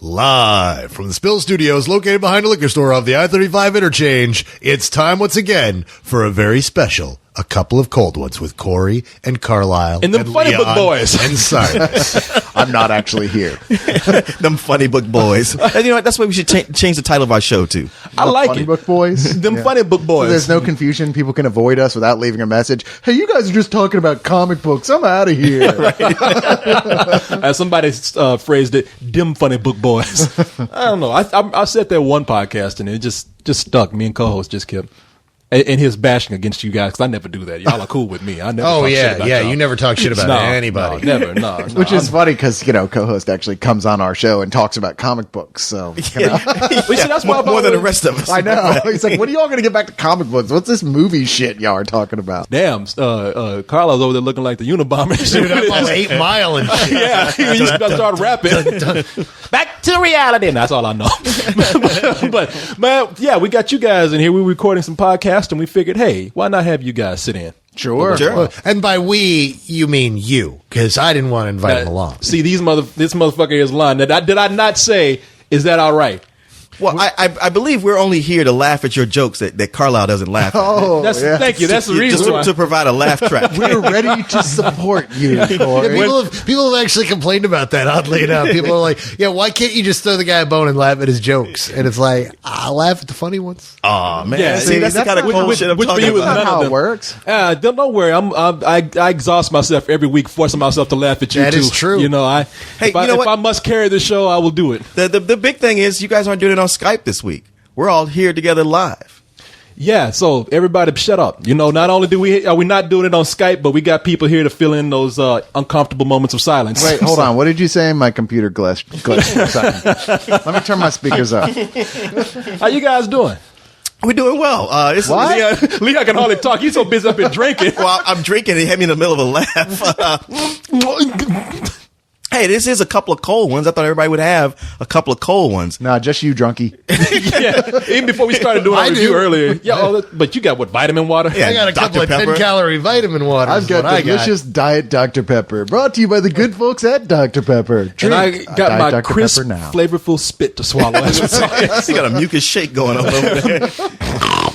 Live from the Spill Studios located behind a liquor store off the I-35 interchange, it's time once again for a very special A Couple of Cold Ones with Corey and Carlisle and them Funny Book Boys. And Simon. I'm not actually here. Them Funny Book Boys. And you know what? That's why we should change the title of our show to. I like Funny it. Book Boys. Them Funny Book Boys. So there's no confusion. People can avoid us without leaving a message. Hey, you guys are just talking about comic books. I'm out of here. As somebody phrased it, them Funny Book Boys. I don't know. I said that one podcast and it just stuck. Me and co-host just kept. And his bashing against you guys, because I never do that. Y'all are cool with me. I never talk shit about y'all. You never talk shit about anybody. No, never, no. Which is funny because, co-host actually comes on our show and talks about comic books. So, that's why more than the rest of us. I know. He's like, when are y'all going to get back to comic books? What's this movie shit y'all are talking about? Damn, Carlos over there looking like the Unabomber. Dude, I'm on 8 Mile and shit. Yeah, he's about to start rapping. Back to reality. And that's all I know. but, man, yeah, we got you guys in here. We were recording some podcasts and we figured, hey, why not have you guys sit in? Sure. And by we, you mean you, because I didn't want to invite him along. See, this motherfucker is lying. Did I not say, is that all right? Well, I believe we're only here to laugh at your jokes that Carlisle doesn't laugh at. Oh, thank you. That's the reason just why. to provide a laugh track. We're ready to support you, Corey. People have actually complained about that, oddly enough. People are like, yeah, why can't you just throw the guy a bone and laugh at his jokes? And it's like, I laugh at the funny ones. Oh, man. Yeah, see, that's the kind of cold shit I'm talking for you is about. none how of it them. works. Don't worry. I exhaust myself every week, forcing myself to laugh at you. That too. is true. If I must carry the show, I will do it. The big thing is you guys aren't doing it on Skype this week. We're all here together live. Yeah, so everybody shut up. Not only are we not doing it on Skype, but we got people here to fill in those uncomfortable moments of silence. Wait, hold on. What did you say? My computer glitched for a second. Let me turn my speakers up. How you guys doing? We're doing well. What? Leon can hardly talk. He's so busy up here drinking. Well, I'm drinking and he had me in the middle of a laugh. Hey, this is a couple of cold ones. I thought everybody would have a couple of cold ones. Nah, just you, drunkie. Yeah, even before we started doing our review earlier. Yeah, but you got what, vitamin water? Yeah, I got a couple Dr. of Pepper. 10-calorie vitamin waters. I've got delicious Diet Dr. Pepper, brought to you by the good folks at Dr. Pepper. Drink And I got Diet my Dr. crisp, Pepper now. flavorful spit to swallow. You got a mucus shake going on over there.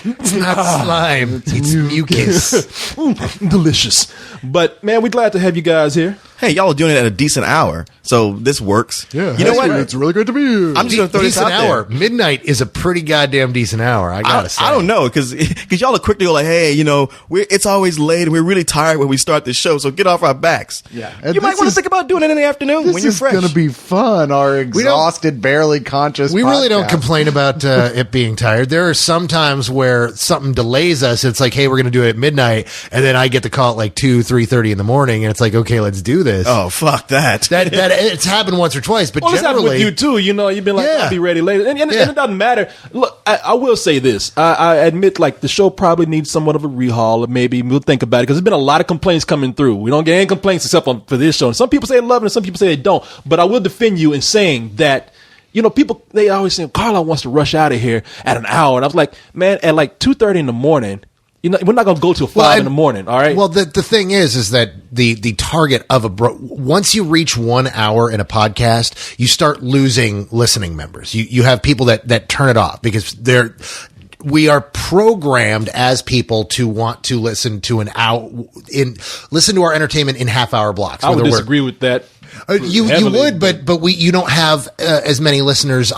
It's not slime. It's mucus. Delicious. But, man, we're glad to have you guys here. Hey, y'all are doing it at a decent hour, so this works. Yeah, you know what? It's really good to be here. I'm just going to throw this Decent out hour. there. Midnight is a pretty goddamn decent hour, I gotta say. I don't know, because y'all are quick to go like, hey, it's always late and we're really tired when we start this show, so get off our backs. Yeah. You might want to think about doing it in the afternoon when you're This is fresh. going to be fun. Our exhausted, barely conscious We really don't podcast. complain about it being tired. There are some times where something delays us. It's like, hey, we're going to do it at midnight. And then I get the call at like 2, 3:30 in the morning. And it's like, okay, let's do this. Oh, fuck that. That it's happened once or twice, but Well, it's happened generally, with you too. You've been like, Yeah. I'll be ready later, and Yeah. it doesn't matter. Look, I will say this. I admit, like, the show probably needs somewhat of a rehaul, or maybe we'll think about it because there's been a lot of complaints coming through. We don't get any complaints except for this show. And some people say they love it, and some people say they don't. But I will defend you in saying that. People, they always say, Carlisle wants to rush out of here at an hour. And I was like, man, at like 2:30 in the morning, we're not going to go till 5 in the morning. All right. Well, the thing is that the target of once you reach 1 hour in a podcast, you start losing listening members. You have people that turn it off because we are programmed as people to want to listen to listen to our entertainment in half-hour blocks. I would disagree with that. You would, but you don't have as many listeners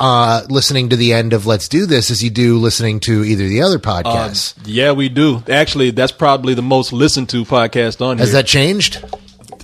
listening to the end of Let's Do This as you do listening to either the other podcasts. Yeah, we do. Actually, that's probably the most listened to podcast on here. Has that changed?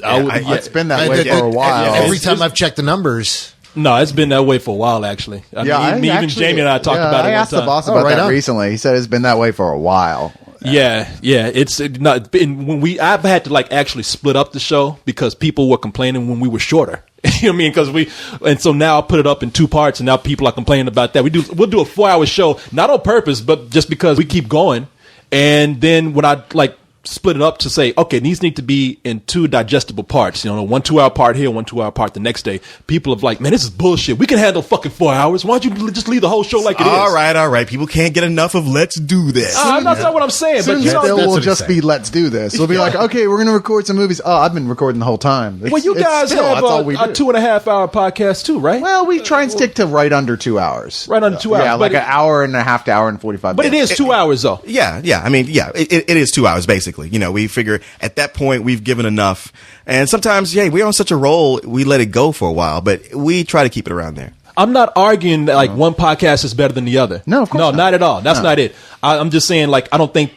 It's been that way for a while. Every time I've checked the numbers. No, it's been that way for a while, actually. Even Jamie and I talked about it. I asked the boss about that recently. He said it's been that way for a while. Yeah. It's not when I've had to like actually split up the show because people were complaining when we were shorter. You know what I mean? And so now I put it up in 2 parts, and now people are complaining about that. We'll do a 4-hour show, not on purpose, but just because we keep going. And then when I like split it up to say, okay, these need to be in 2 digestible parts. 1 2-hour part here, 1 2-hour part the next day. People have like, man, this is bullshit. We can handle fucking 4 hours. Why don't you just leave the whole show like it is? All right. People can't get enough of let's do this. That's not what I'm saying. But Soon you know, still that's will what he's just be let's do this. We'll be like, okay, we're going to record some movies. Oh, I've been recording the whole time. well, you guys have that's all we a do. 2.5-hour podcast too, right? Well, we try and stick to right under 2 hours. Right under 2 hours. Yeah, but like an hour and a half to hour and 45 But it minutes. is 2 hours though. Yeah. I mean, it is 2 hours basically. We figure at that point we've given enough. And sometimes, we're on such a roll, we let it go for a while, but we try to keep it around there. I'm not arguing that like one podcast is better than the other. No, of course not. not at all. That's not it. I'm just saying like I don't think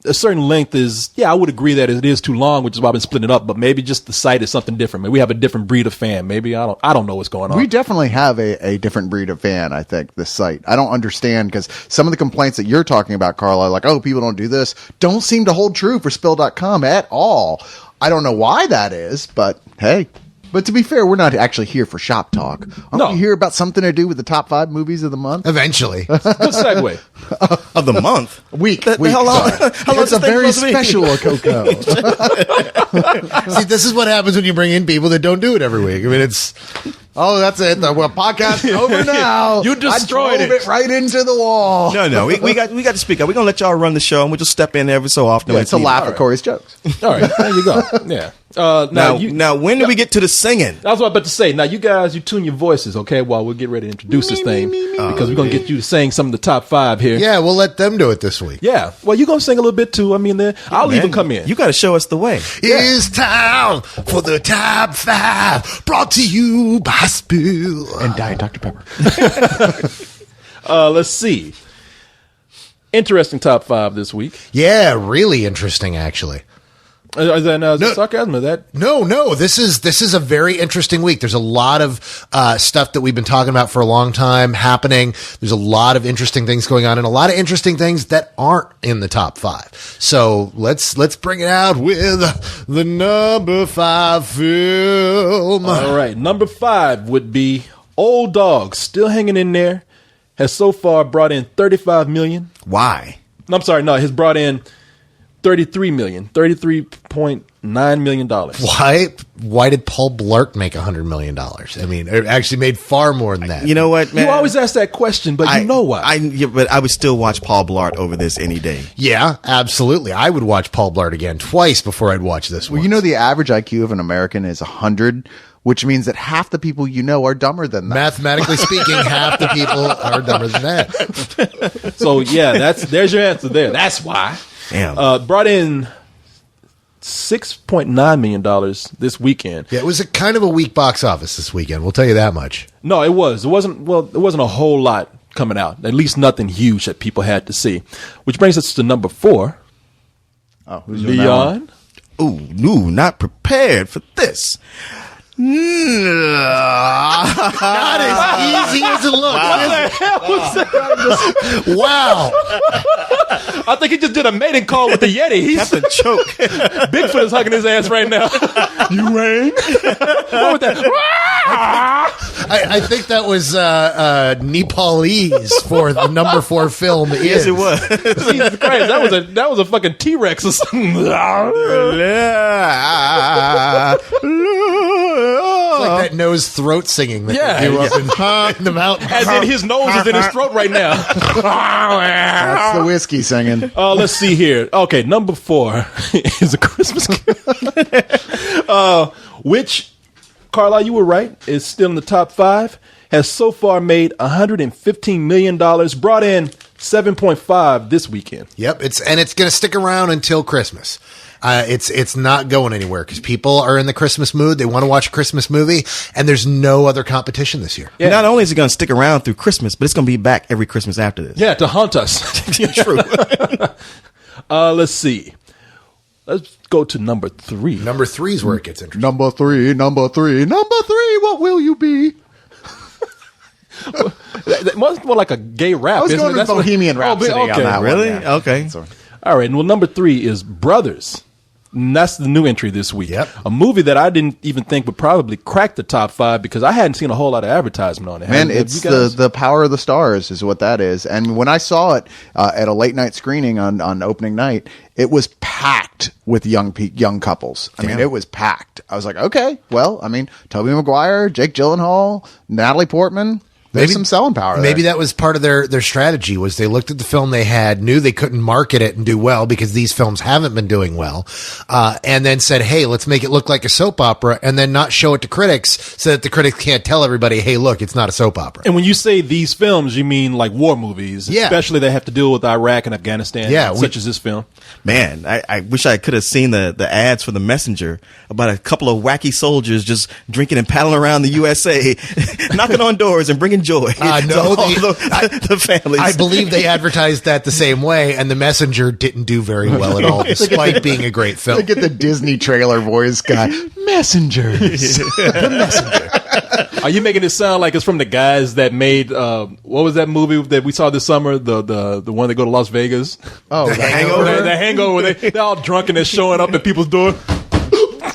a certain length is. Yeah, I would agree that it is too long, which is why I've been splitting it up. But maybe just the site is something different. Maybe we have a different breed of fan. Maybe I don't know what's going on. We definitely have a different breed of fan, I think, this site. I don't understand because some of the complaints that you're talking about, Carla, like, oh, people don't do this, don't seem to hold true for Spill.com at all. I don't know why that is, but hey. But to be fair, we're not actually here for shop talk. Aren't we here about something to do with the top 5 movies of the month? Eventually. Good segue. Of the month. Week. How long? How long It's a very special Coco. See, this is what happens when you bring in people that don't do it every week. I mean, it's that's it. The podcast is over now. You destroyed I drove it right into the wall. No, we got to speak up. We're gonna let y'all run the show, and we'll just step in every so often. Yeah, it's a laugh at Corey's jokes. All right, there you go. Yeah. Now, when do we get to the singing? That's what I was about to say. Now, you guys, you tune your voices, okay, while we'll get ready to introduce this thing. Because we're going to get you to sing some of the top 5 here. yeah, we'll let them do it this week. Yeah. Well, you're going to sing a little bit, too. I mean, I'll even come in. You got to show us the way. It's time for the top 5, brought to you by Spill. And Diet Dr. Pepper. Let's see. Interesting top 5 this week. Yeah, really interesting, actually. Is that sarcasm? Is that? No. This is a very interesting week. There's a lot of stuff that we've been talking about for a long time happening. There's a lot of interesting things going on, and a lot of interesting things that aren't in the top 5. So let's bring it out with the number 5 film. All right. Number 5 would be Old Dog, still hanging in there. Has so far brought in $35 million. Why? No, I'm sorry. No, has brought in $33.9 million. Why did Paul Blart make $100 million? I mean, it actually made far more than that. You know what, man? You always ask that question, but you know why. But I would still watch Paul Blart over this any day. Yeah, absolutely. I would watch Paul Blart again twice before I'd watch this one. Well, you know, the average IQ of an American is 100, which means that half the people you know are dumber than that. Mathematically speaking, half the people are dumber than that. So, yeah, there's your answer there. That's why. Damn. Brought in $6.9 million this weekend. Yeah, it was a kind of a weak box office this weekend. We'll tell you that much. No, it was. It wasn't a whole lot coming out. At least nothing huge that people had to see. Which brings us to number 4. Oh, who's doing that one? Leon. Ooh, no, not prepared for this. Not as easy as it looks. What the hell was that? Wow. I think he just did a mating call with the Yeti. He's That's a choke. Bigfoot is hugging his ass right now. You rang? What was that? I think that was Nepalese for the number 4 film. Yes, it was. Jesus Christ, that was a fucking T-Rex or something. It's like that nose throat singing that Yeah, they do up in the mountains. As in his nose is in his throat right now. That's the whiskey singing. Let's see here. Okay, number 4 is A Christmas Carol. Which, Carla, you were right, is still in the top 5. Has so far made $115 million, brought in 7.5 this weekend. Yep, it's going to stick around until Christmas. It's not going anywhere because people are in the Christmas mood. They want to watch a Christmas movie, and there's no other competition this year. Yeah. Not only is it going to stick around through Christmas, but it's going to be back every Christmas after this. Yeah, to haunt us. True. Let's see. Let's go to number 3. Number 3 is where it gets interesting. Number three, what will you be? That must more like a gay rap. I was isn't going it? with That's what- Bohemian Oh, Rhapsody okay. on that Really? one. Yeah. Okay. Sorry. All right, well, number 3 is Brothers. And that's the new entry this week. Yep. A movie that I didn't even think would probably crack the top 5 because I hadn't seen a whole lot of advertisement on it. Man, Have it's you guys- the power of the stars is what that is. And when I saw it at a late night screening on opening night, it was packed with young couples. I mean, it was packed. I was like, okay, well, I mean, Tobey Maguire, Jake Gyllenhaal, Natalie Portman. There's some selling power there. Maybe that was part of their strategy was they looked at the film they had, knew they couldn't market it and do well because these films haven't been doing well, and then said, hey, let's make it look like a soap opera and then not show it to critics so that the critics can't tell everybody, hey, look, it's not a soap opera. And when you say these films, you mean like war movies, Yeah. especially that have to deal with Iraq and Afghanistan, Yeah, such as this film. Man, I wish I could have seen the ads for The Messenger about a couple of wacky soldiers just drinking and paddling around the USA, knocking on doors and bringing joy No, to all they- the families. I believe they advertised that the same way, and The Messenger didn't do very well at all, despite being a great film. Look at the Disney trailer voice guy. Messengers. Are you making it sound like it's from the guys that made what was that movie that we saw this summer? The one that go to Las Vegas. Oh, The Hangover? The Hangover. They're all drunk and they're showing up at people's door.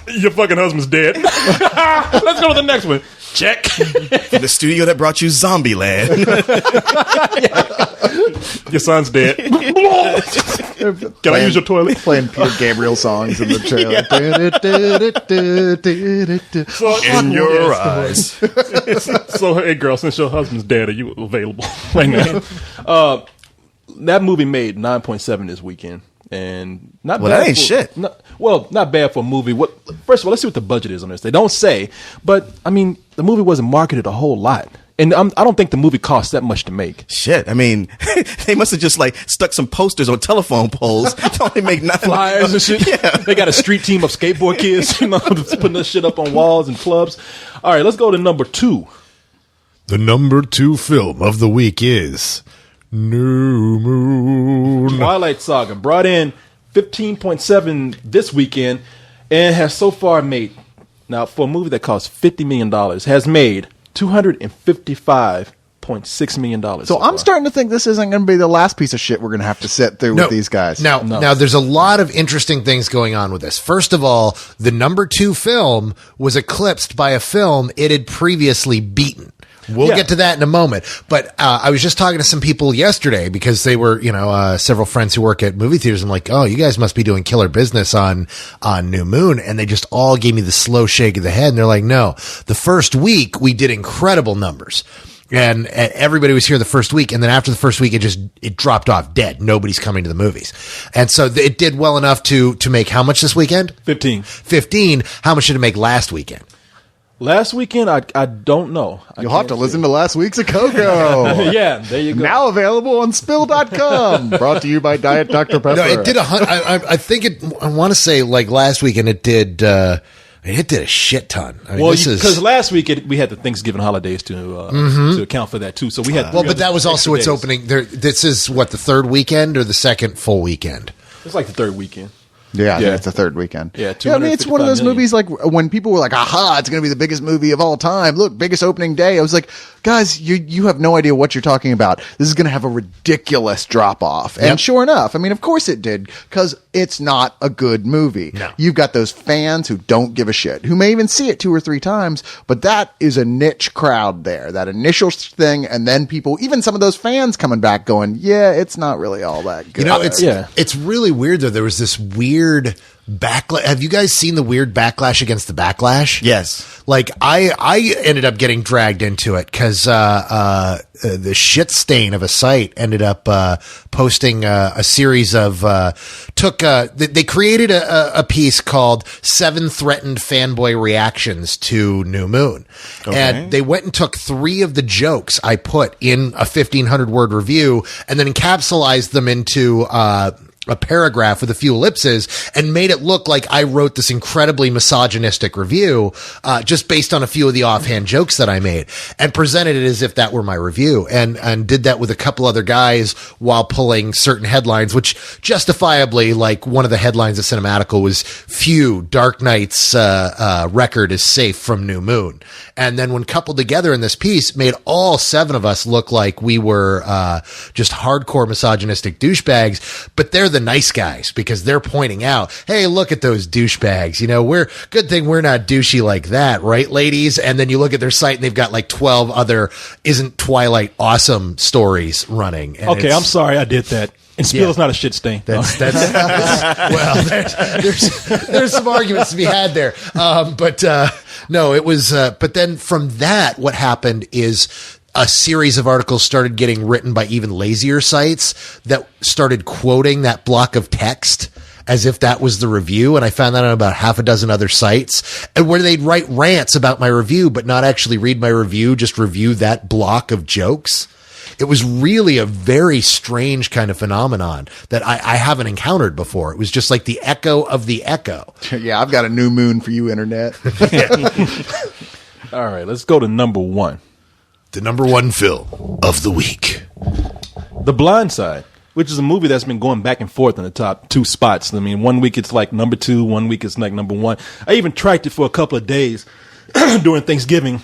Your fucking husband's dead. Let's go to the next one. Check. From the studio that brought you Zombieland. Your son's dead. Can I use your toilet? Playing Peter Gabriel songs in the trailer. In your eyes. So, hey, girl, since your husband's dead, are you available right now? That movie made 9.7 this weekend. And not Well, bad that ain't shit. Not bad for a movie. First of all, let's see what the budget is on this. They don't say, but I mean, the movie wasn't marketed a whole lot, and I don't think the movie cost that much to make. Shit, I mean, they must have just like stuck some posters on telephone poles to only make nothing. Flyers and shit. Yeah. They got a street team of skateboard kids, putting this shit up on walls and clubs. All right, let's go to number 2. The number 2 film of the week is New Moon. Twilight Saga brought in 15.7 this weekend and has so far made, now for a movie that cost $50 million, has made $255.6 million. So I'm starting to think this isn't going to be the last piece of shit we're going to have to sit through with these guys. Now, there's a lot of interesting things going on with this. First of all, the number 2 film was eclipsed by a film it had previously beaten. We'll get to that in a moment. But I was just talking to some people yesterday because they were, several friends who work at movie theaters. I'm like, oh, you guys must be doing killer business on New Moon. And they just all gave me the slow shake of the head. And they're like, no, the first week we did incredible numbers. And everybody was here the first week. And then after the first week, it dropped off dead. Nobody's coming to the movies. And so it did well enough to make how much this weekend? 15. 15. How much did it make last weekend? Last weekend, I don't know. You'll have to listen to last week's Coco. Yeah, there you go. Now available on spill.com. Brought to you by Diet Dr. Pepper. No, it did I think I want to say like last weekend it did a shit ton. I mean, because last week we had the Thanksgiving holidays to account for that too. So we had but that was also its days. opening. This is what, the third weekend or the second full weekend? It's like the third weekend. Yeah, I think Yeah. it's the third weekend. Yeah, I mean, it's one of those 255 million. movies like when people were like, aha, it's going to be the biggest movie of all time. Look, biggest opening day. I was like, guys, you have no idea what you're talking about. This is going to have a ridiculous drop off. And sure enough, I mean, of course it did, because it's not a good movie. No. You've got those fans who don't give a shit, who may even see it 2 or 3 times, but that is a niche crowd there, that initial thing. And then people, even some of those fans coming back going, yeah, it's not really all that good. It's really weird though. There was this weird backlash. Have you guys seen the weird backlash against the backlash? Yes. Like I ended up getting dragged into it because the shit stain of a site ended up posting a series of they created a piece called 7 Threatened Fanboy Reactions to New Moon. Okay. And they went and took 3 of the jokes I put in a 1,500 word review and then encapsulated them into a paragraph with a few ellipses and made it look like I wrote this incredibly misogynistic review, just based on a few of the offhand jokes that I made, and presented it as if that were my review, and did that with a couple other guys while pulling certain headlines, which justifiably, like one of the headlines of Cinematical was "Phew, Dark Knight's record is safe from New Moon," and then when coupled together in this piece, made all 7 of us look like we were just hardcore misogynistic douchebags, but they're the nice guys because they're pointing out, hey, look at those douchebags. You know, good thing we're not douchey like that, right, ladies? And then you look at their site and they've got like 12 other Isn't Twilight awesome stories running. And Okay, I'm sorry I did that. And Spill's not a shit stain. That's well, there's some arguments to be had there. No, it was, but then from that, what happened is a series of articles started getting written by even lazier sites that started quoting that block of text as if that was the review. And I found that on about half a dozen other sites, and where they'd write rants about my review, but not actually read my review, just review that block of jokes. It was really a very strange kind of phenomenon that I haven't encountered before. It was just like the echo of the echo. Yeah, I've got a new moon for you, internet. All right, let's go to number one. The number one film of the week. The Blind Side, which is a movie that's been going back and forth in the top 2 spots. I mean, one week it's like number 2, one week it's like number 1. I even tracked it for a couple of days during Thanksgiving,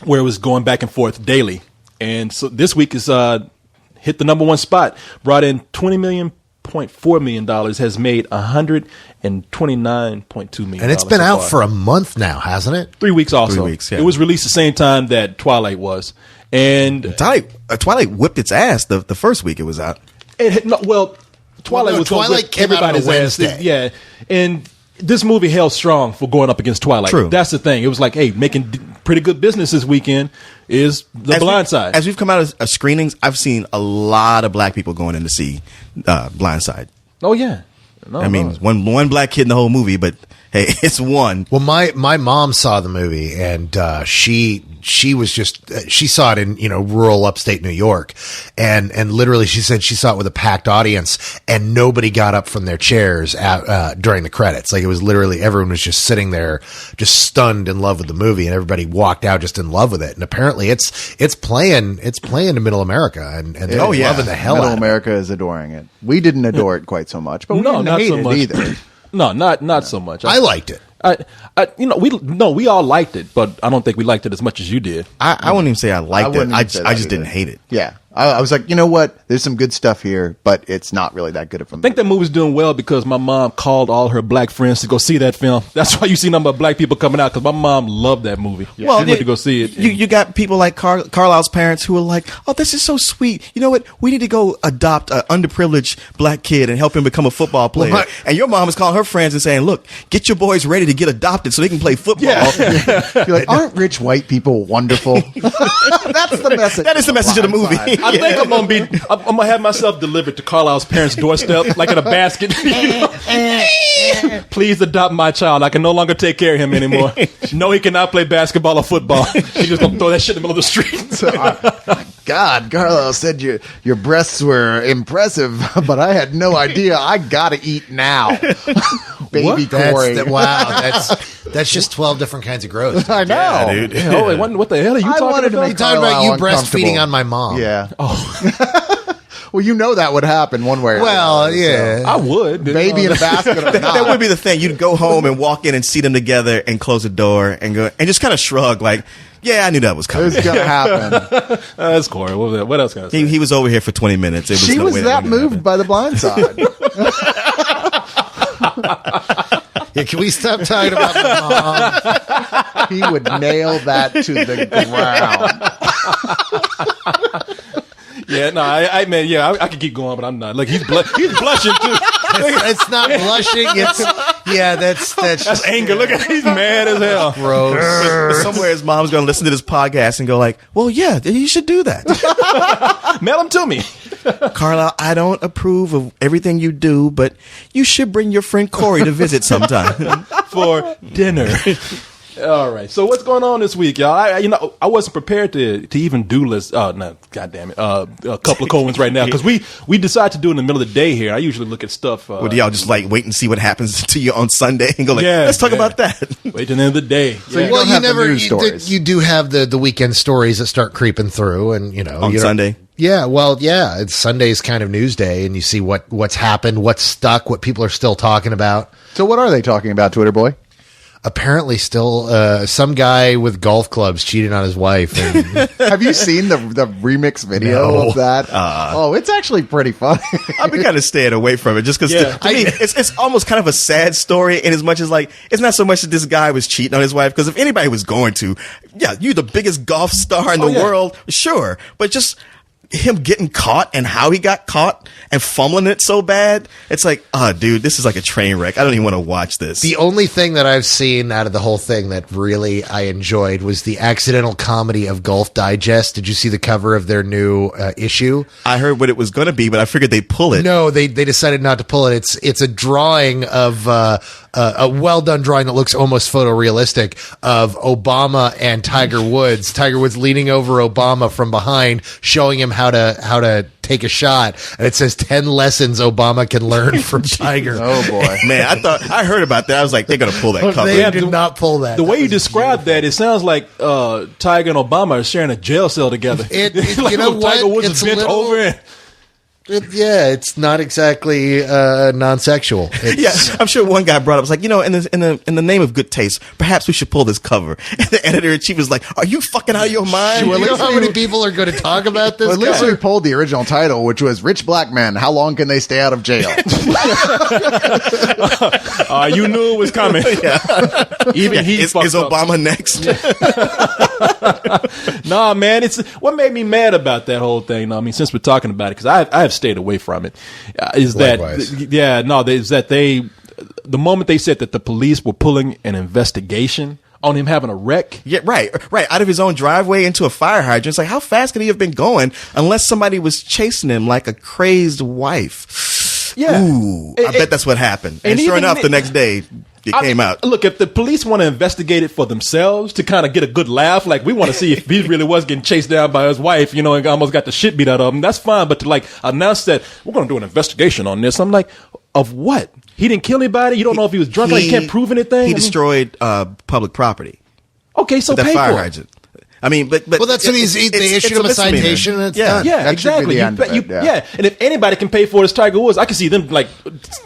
where it was going back and forth daily. And so this week is hit the number 1 spot, brought in $20.4 million, has made $129.2 million. And it's been out for a month now, hasn't it? 3 weeks also. 3 weeks, yeah. It was released the same time that Twilight was. And Twilight whipped its ass the first week it was out. Twilight was Twilight came out on a everybody's ass. Wednesday. Yeah. And this movie held strong for going up against Twilight. True. That's the thing. It was like, hey, making pretty good business this weekend is The Blind Side. As we've come out of screenings, I've seen a lot of black people going in to see Blind Side. Oh, yeah. One black kid in the whole movie, but hey, it's one. Well, my mom saw the movie, and she was just she saw it in rural upstate New York, and literally she said she saw it with a packed audience, and nobody got up from their chairs during the credits. Like, it was literally everyone was just sitting there, just stunned in love with the movie, and everybody walked out just in love with it. And apparently, it's playing in Middle America, and they're loving the hell out of it. Middle America is adoring it. We didn't adore it quite so much, but we didn't hate so it much either. No, not so much. I liked it. We all liked it, but I don't think we liked it as much as you did. I wouldn't even say I liked it. wouldn't I say just that either. didn't hate it. Yeah. I was like, you know what? There's some good stuff here, but it's not really that good of a I think that movie's doing well because my mom called all her black friends to go see that film. That's why you see number of black people coming out, because my mom loved that movie. She went to go see it. You got people like Carlisle's parents who are like, oh, this is so sweet. You know what? We need to go adopt an underprivileged black kid and help him become a football player. And your mom is calling her friends and saying, look, get your boys ready to get adopted so they can play football. You're like, aren't rich white people wonderful? That's the message. That is the message of the movie. I think I'm gonna have myself delivered to Carlisle's parents' doorstep, like in a basket. Please adopt my child. I can no longer take care of him anymore. No, he cannot play basketball or football. He's just gonna throw that shit in the middle of the street. God, Carlisle said your breasts were impressive, but I had no idea. I gotta eat now. Baby Corey. That's just 12 different kinds of gross. I know. Yeah, dude. Holy, what the hell are you I talking wanted to about? make You talking about Carlisle you breastfeeding uncomfortable. on my mom? Yeah. Oh. Well, you know that would happen one way or Well, another. yeah. I would. Baby in a basket or not. That would be the thing. You'd go home and walk in and see them together and close the door and go and just kind of shrug like, yeah, I knew that was It coming. was going to happen. That's Corey. What else can I say? He was over here for 20 minutes. It was She no was way that wouldn't moved happen. by The Blind Side. Yeah, can we stop talking about my mom? He would nail that to the ground. Yeah, no, I could keep going, but I'm not. Look, he's blushing too. It's not blushing. That's That's anger. Look at he's mad as hell. gross. But somewhere his mom's going to listen to this podcast and go like, well, yeah, you should do that. Mail him to me. Carlisle, I don't approve of everything you do, but you should bring your friend Corey to visit sometime. For dinner. All right. So what's going on this week, y'all? I wasn't prepared to even do list. Oh no, God damn it! A couple of cold ones right now because we decide to do it in the middle of the day here. I usually look at stuff. Well, do y'all just like wait and see what happens to you on Sunday and go like, Yeah, let's talk yeah. about that. Wait till the end of the day. So you Well, don't have the news stories. you do have the weekend stories that start creeping through, and On you don't- Sunday? Yeah, well, yeah, it's Sunday's kind of news day, and you see what's happened, what's stuck, what people are still talking about. So what are they talking about, Twitter boy? apparently still some guy with golf clubs cheating on his wife. And Have you seen the remix video of that? It's actually pretty funny. I've been kind of staying away from it just because Yeah. to me, it's almost kind of a sad story in as much as like, it's not so much that this guy was cheating on his wife, because if anybody was going to, yeah, you're the biggest golf star in the world, sure. But just him getting caught and how he got caught and fumbling it so bad, it's like, dude, this is like a train wreck. I don't even want to watch this. the only thing that I've seen out of the whole thing that really I enjoyed was the accidental comedy of Golf Digest. Did you see the cover of their new issue? I heard what it was going to be, but I figured they'd pull it. No, they decided not to pull it. It's a drawing of a well done drawing that looks almost photorealistic of Obama and Tiger Woods. Tiger Woods leaning over Obama from behind, showing him how to take a shot, and it says 10 lessons Obama can learn from Tiger. Oh boy. Man, I heard about that. I was like, they're going to pull that cover. They did not pull that. The way you was described that, it sounds like Tiger and Obama are sharing a jail cell together. You know what? Tiger Woods It's is bent little- over and it's not exactly non-sexual. Yeah, I'm sure one guy brought up, was like, in the name of good taste, perhaps we should pull this cover. And the editor-in-chief was like, are you fucking out of your mind? You know how many people are going to talk about this? Well, at least guy? we pulled the original title, which was "Rich Black Men: How Long Can They Stay Out of Jail?" you knew it was coming. Even he Is fucked up. Obama next? Nah, man, it's what made me mad about that whole thing. I mean, since we're talking about it, because I have stayed away from it. Is Likewise. that the moment they said that the police were pulling an investigation on him having a wreck. Yeah, right. Out of his own driveway into a fire hydrant. It's like, how fast could he have been going unless somebody was chasing him like a crazed wife? Yeah. Ooh, I bet that's what happened. And sure even enough, the- the next day, it came out. Look, if the police want to investigate it for themselves to kind of get a good laugh, like we want to see if he really was getting chased down by his wife, and almost got the shit beat out of him, that's fine. But to like announce that we're going to do an investigation on this, I'm like, of what? He didn't kill anybody. You don't know if he was drunk. Like, he can't prove anything. He destroyed public property. Okay, so That pay fire for it. hydrant. I mean, but Well, that's what they issued him a misdemeanor. citation. And it's Yeah. done. Yeah, That should be exactly. the end of it, yeah. And if anybody can pay for it, it's Tiger Woods. I can see them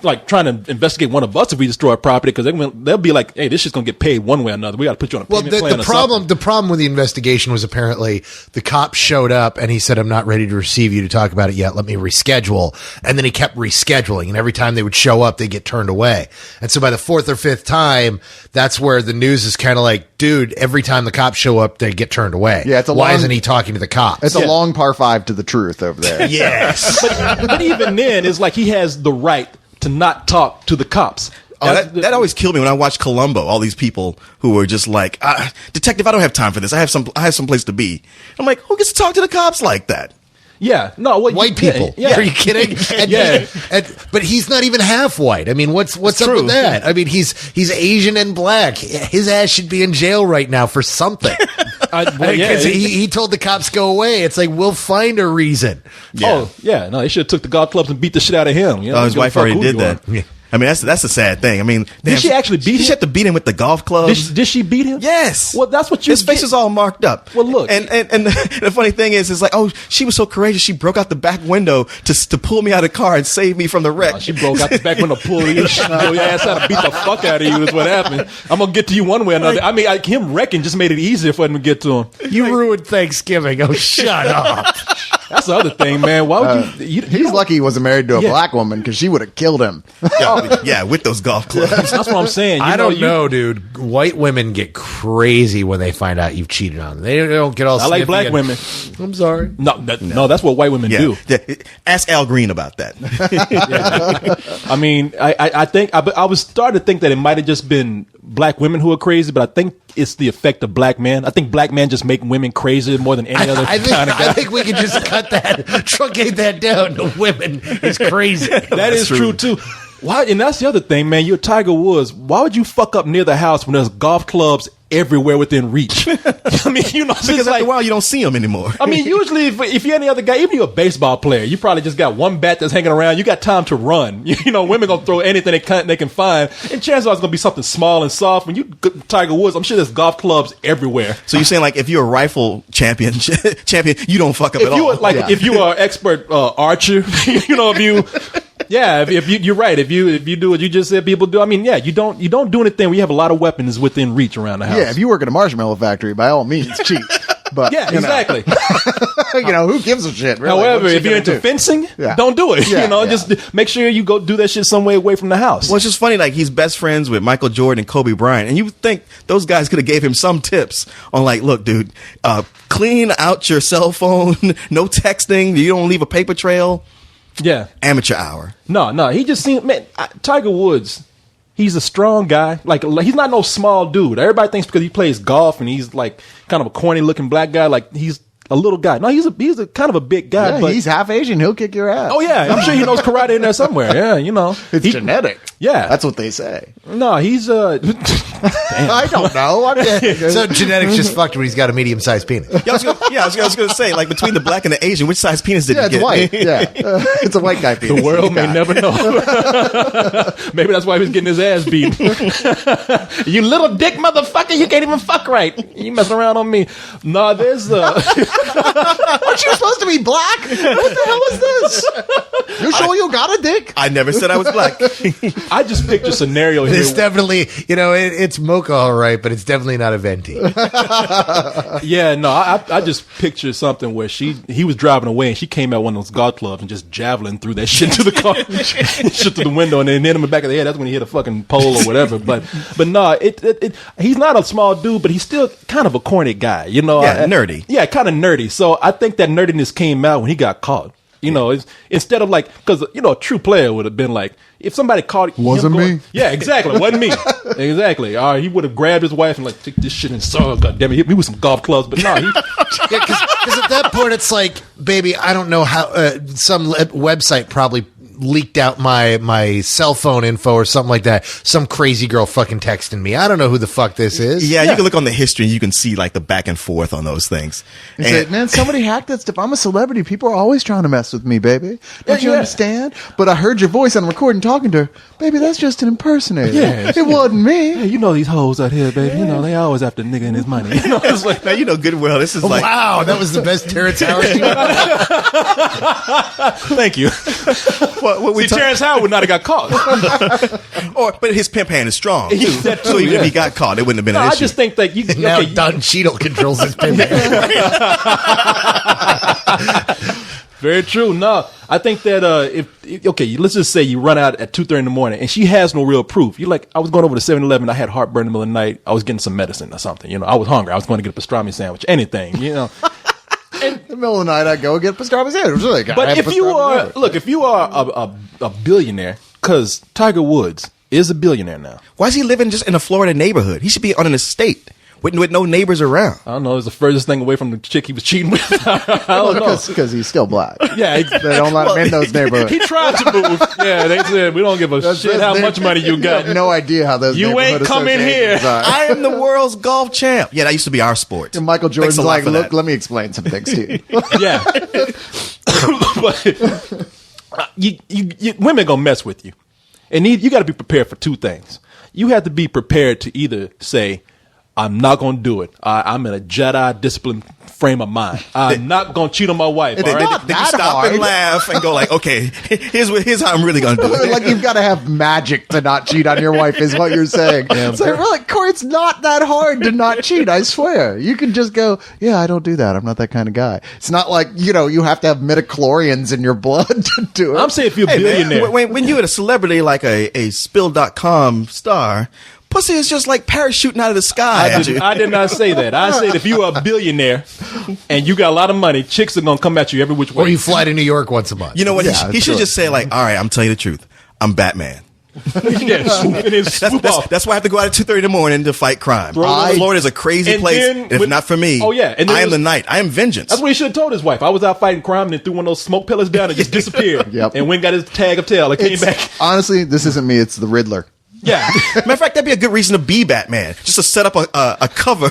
like trying to investigate one of us if we destroy a property, because they'll be like, "Hey, this shit's gonna get paid one way or another. We got to put you on a Well, payment plan." the or problem with the investigation was apparently the cop showed up and he said, "I'm not ready to receive you to talk about it yet. Let me reschedule." And then he kept rescheduling, and every time they would show up, they get turned away. And so by the fourth or fifth time, that's where the news is kind of like, dude, every time the cops show up, they get turned away. Yeah, it's a why long- isn't he talking to the cops? It's a long par 5 to the truth over there. yes. but even then, it's like he has the right to not talk to the cops. Oh, that always killed me when I watched Columbo. All these people who were just like, "Detective, I don't have time for this. I have some place to be." I'm like, who gets to talk to the cops like that? Yeah, no, White people. Yeah. Are you kidding? And, Yeah. but he's not even half white. I mean, what's up true. with that? I mean, he's Asian and black. His ass should be in jail right now for something. Because he told the cops go away. It's like, we'll find a reason. Oh, yeah. No, they should have took the golf clubs and beat the shit out of him. You know, Oh, his give a wife fuck already who did you are. that. I mean, that's a sad thing. I mean, Did she actually beat Did she him? have to beat him with the golf clubs? Did she beat him? Yes. Well, that's what you His face get. is all marked up. Well, look. and the funny thing is like, oh, she was so courageous. She broke out the back window to pull me out of the car and save me from the wreck. She broke out the back window, pull your ass out and beat the fuck out of you is what happened. I'm going to get to you one way or another. I mean, him wrecking just made it easier for him to get to him. You ruined Thanksgiving. Oh, shut up. That's the other thing, man. Why would you He's lucky he wasn't married to a Yeah. black woman, because she would have killed him. yeah, with those golf clubs. That's what I'm saying. I don't know, dude. White women get crazy when they find out you've cheated on them. They don't get all I like sniffy black and- women. I'm sorry. No, that's what white women Yeah. do. Yeah. Ask Al Green about that. I mean, I think I was starting to think that it might have just been black women who are crazy, but I think it's the effect of black men. I think black men just make women crazy more than any other kind of guy. I think we could just cut that, truncate that down to women. It's crazy. That is true too. Why? And that's the other thing, man. You're Tiger Woods. Why would you fuck up near the house when there's golf clubs everywhere within reach? I mean, you know, Because it's after like, a while, you don't see them anymore. I mean, usually if you're any other guy, even you're a baseball player, you probably just got one bat that's hanging around. You got time to run. You know, women gonna throw anything they can find, and chances are it's gonna be something small and soft. When you Tiger Woods, I'm sure there's golf clubs everywhere. So you're saying, like, if you're a rifle champion, you don't fuck up at If you all. were like, Yeah. if you are an expert archer, you know, if you Yeah, if you're right. If you do what you just said, people do. I mean, yeah, you don't do anything where you have a lot of weapons within reach around the house. Yeah, if you work at a marshmallow factory, by all means, cheat. But yeah, exactly. Who gives a shit? Really? However, What's she if you're gonna into do? fencing, Yeah. don't do it. Yeah, yeah. Just make sure you go do that shit some way away from the house. Well, it's just funny. Like he's best friends with Michael Jordan and Kobe Bryant, and you think those guys could have gave him some tips on, like, look, dude, clean out your cell phone, no texting, you don't leave a paper trail. Yeah. Amateur hour. No. He just seemed, man, Tiger Woods, he's a strong guy. Like, he's not no small dude. Everybody thinks because he plays golf and he's like kind of a corny looking black guy, like he's a little guy. No, he's a kind of a big guy. Yeah, but he's half Asian. He'll kick your ass. oh yeah, I'm sure he knows karate in there somewhere. Yeah, It's genetic. Yeah. That's what they say. No, he's I don't know. So genetics just fucked when he's got a medium-sized penis. Yeah, I was going to say, like, between the black and the Asian, which size penis did Yeah, he it's get? white. Yeah, it's a white guy penis. the world may Yeah. never know. Maybe that's why he was getting his ass beat. You little dick motherfucker, you can't even fuck right. You messing around on me. No, there's Aren't you supposed to be black? What the hell is this? You sure you got a dick? I never said I was black. I just picked a scenario here. It's definitely, it's mocha, all right, but it's definitely not a venti. Yeah, no, I just pictured something where he was driving away and she came out one of those golf clubs and just javelin threw that shit to the car, shit through the window, and then hit him in the back of the head. That's when he hit a fucking pole or whatever. But no, he's not a small dude, but he's still kind of a corny guy, Yeah, nerdy. Yeah, kind of nerdy. So I think that nerdiness came out when he got caught. Instead of like, because a true player would have been like, if somebody caught Wasn't him me. Yeah, exactly, wasn't me. Exactly. He would have grabbed his wife and like, take this shit and God damn it, hit me with some golf clubs. But no, he. Yeah, because at that point it's like, baby, I don't know how some website probably leaked out my cell phone info or something like that. Some crazy girl fucking texting me. I don't know who the fuck this is. Yeah, you can look on the history and you can see, like, the back and forth on those things. He said, man, somebody hacked that stuff. I'm a celebrity. People are always trying to mess with me, baby. Don't you Yeah. understand? But I heard your voice on recording talking to her. Baby, that's just an impersonator. Yeah. It wasn't me. Hey, you know these hoes out here, baby. They always after nigga and his money. It's like, Now, you know good well, this is like... Wow, that was the best Terrence Howard. thank you. What we See, talk- Terrence Howard would not have got caught. No, but his pimp hand is strong, too. That too, So even yeah. if he got caught, it wouldn't have been an I issue. just think that you. Now Okay, Don Cheadle controls his pin. very true. No, I think that let's just say you run out at 2:30 in the morning and she has no real proof. You're like, I was going over to 7-Eleven. I had heartburn in the middle of the night. I was getting some medicine or something. I was hungry. I was going to get a pastrami sandwich. Anything. In the middle of the night, I go get pastrami sandwich. Like, I But have if you pastrami are, sandwich. a billionaire, because Tiger Woods is a billionaire now. Why is he living just in a Florida neighborhood? He should be on an estate with no neighbors around. I don't know. It's the furthest thing away from the chick he was cheating with. I don't know. Because he's still black. Yeah, They don't let him in those neighborhoods. he tried to move. Yeah, they said we don't give a shit how They- much money you got. have no idea how those You ain't neighborhood coming here. associations are. I am the world's golf champ. Yeah, that used to be our sport. And Michael Jordan's Thanks a lot like, for look, that. let me explain some things to you. Yeah, but you women gonna mess with you, and you got to be prepared for two things. You have to be prepared to either say, I'm not gonna do it. I'm in a Jedi disciplined frame of mind. I'm not gonna cheat on my wife. It's All right? not Then you that stop hard. and laugh and go like, okay, here's how I'm really going to do it. Like you've got to have magic to not cheat on your wife, is what you're saying. It's like, really, Corey, it's not that hard to not cheat. I swear, you can just go, yeah, I don't do that. I'm not that kind of guy. It's not like you have to have midichlorians in your blood to do it. I'm saying if you're a Hey, man, billionaire, when you're a celebrity like a Spill.com star, pussy is just like parachuting out of the sky at you. I did not say that. I said if you are a billionaire and you got a lot of money, chicks are gonna come at you every which way. Or you fly to New York once a month. You know what? Yeah, he should sure. just say like, all right, I'm telling you the truth. I'm Batman. Yeah, swoop, and then swoop off. That's why I have to go out at 2:30 in the morning to fight crime. Florida is a crazy And place. then And if with- not for me, Oh, yeah, and then I am it was- the knight. I am vengeance. That's what he should have told his wife. I was out fighting crime and then threw one of those smoke pellets down and just disappeared. Yep. And went and got his tag of tail and came back. Honestly, this isn't me. It's the Riddler. Yeah. Matter of fact, that'd be a good reason to be Batman. Just to set up a cover.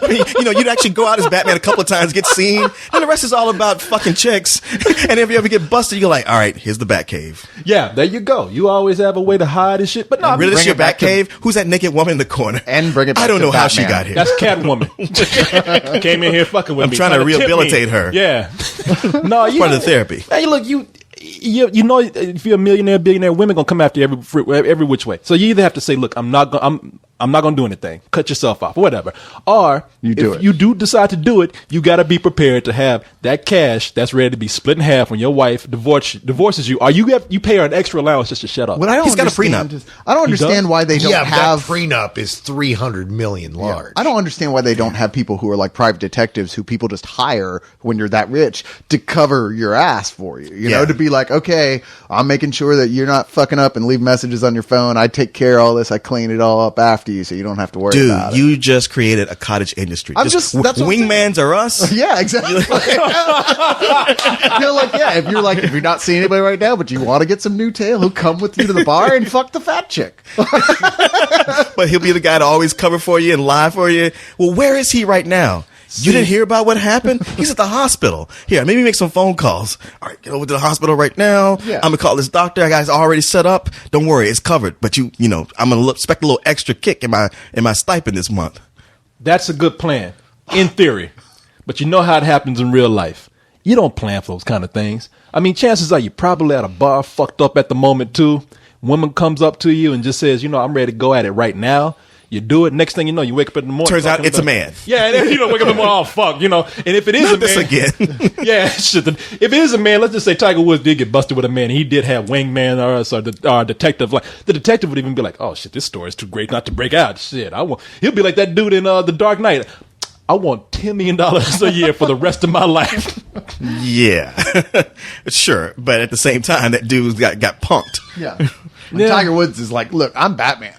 You'd actually go out as Batman a couple of times, get seen, and the rest is all about fucking chicks. And if you ever get busted, you're like, all right, here's the Batcave. Yeah, there you go. You always have a way to hide and shit. But no, Really, this bring your it back to- Batcave? Who's that naked woman in the corner? And bring it back I don't to know how she Batman. got here. that's Catwoman. Came in here fucking with I'm me. trying to tip rehabilitate me. her. Yeah. No, you Part of the therapy. Hey, look, you know, if you're a millionaire, billionaire, women gonna come after you every which way. So you either have to say, look, I'm not gonna do anything. Cut yourself off, or whatever. Or You do if it. you do decide to do it, you got to be prepared to have that cash that's ready to be split in half when your wife divorces you. Or you pay her an extra allowance just to shut up. What I don't He's got a understand prenup. is- I don't understand why they don't Yeah, have that prenup is 300 million large. I don't understand why they don't have people who are like private detectives who people just hire when you're that rich to cover your ass for you. You know, Yeah. to be like, okay, I'm making sure that you're not fucking up and leave messages on your phone. I take care of all this. I clean it all up after you, so you don't have to worry Dude, about it. you just created a cottage industry. I'm just- that's what I'm wingmans are us. Yeah, exactly. You're like, yeah, if you're not seeing anybody right now, but you want to get some new tail, he'll come with you to the bar and fuck the fat chick. But he'll be the guy to always cover for you and lie for you. Well, where is he right now? You didn't hear about what happened? He's at the hospital. Here, maybe make some phone calls. All right, get over to the hospital right now. Yeah. I'm gonna call this doctor. I got already set up. Don't worry, it's covered. But you know, I'm gonna expect a little extra kick in my stipend this month. That's a good plan in theory, but you know how it happens in real life. You don't plan for those kind of things. I mean, chances are you're probably at a bar, fucked up at the moment too. Woman comes up to you and just says, you know, I'm ready to go at it right now. You do it. Next thing you know, you wake up in the morning. Turns out talking it's a about- man. Yeah, and then, you know, wake up in the morning, oh fuck, you know. And if it is Not a this man, again. yeah, shit. If it is a man, let's just say Tiger Woods did get busted with a man. He did have wingman or detective. Like the detective would even be like, oh shit, this story is too great not to break out. Shit, he'll be like that dude in The Dark Knight. I want $10 million a year for the rest of my life. Yeah, sure. But at the same time, that dude got punked. Yeah. Yeah. Tiger Woods is like, look, I'm Batman.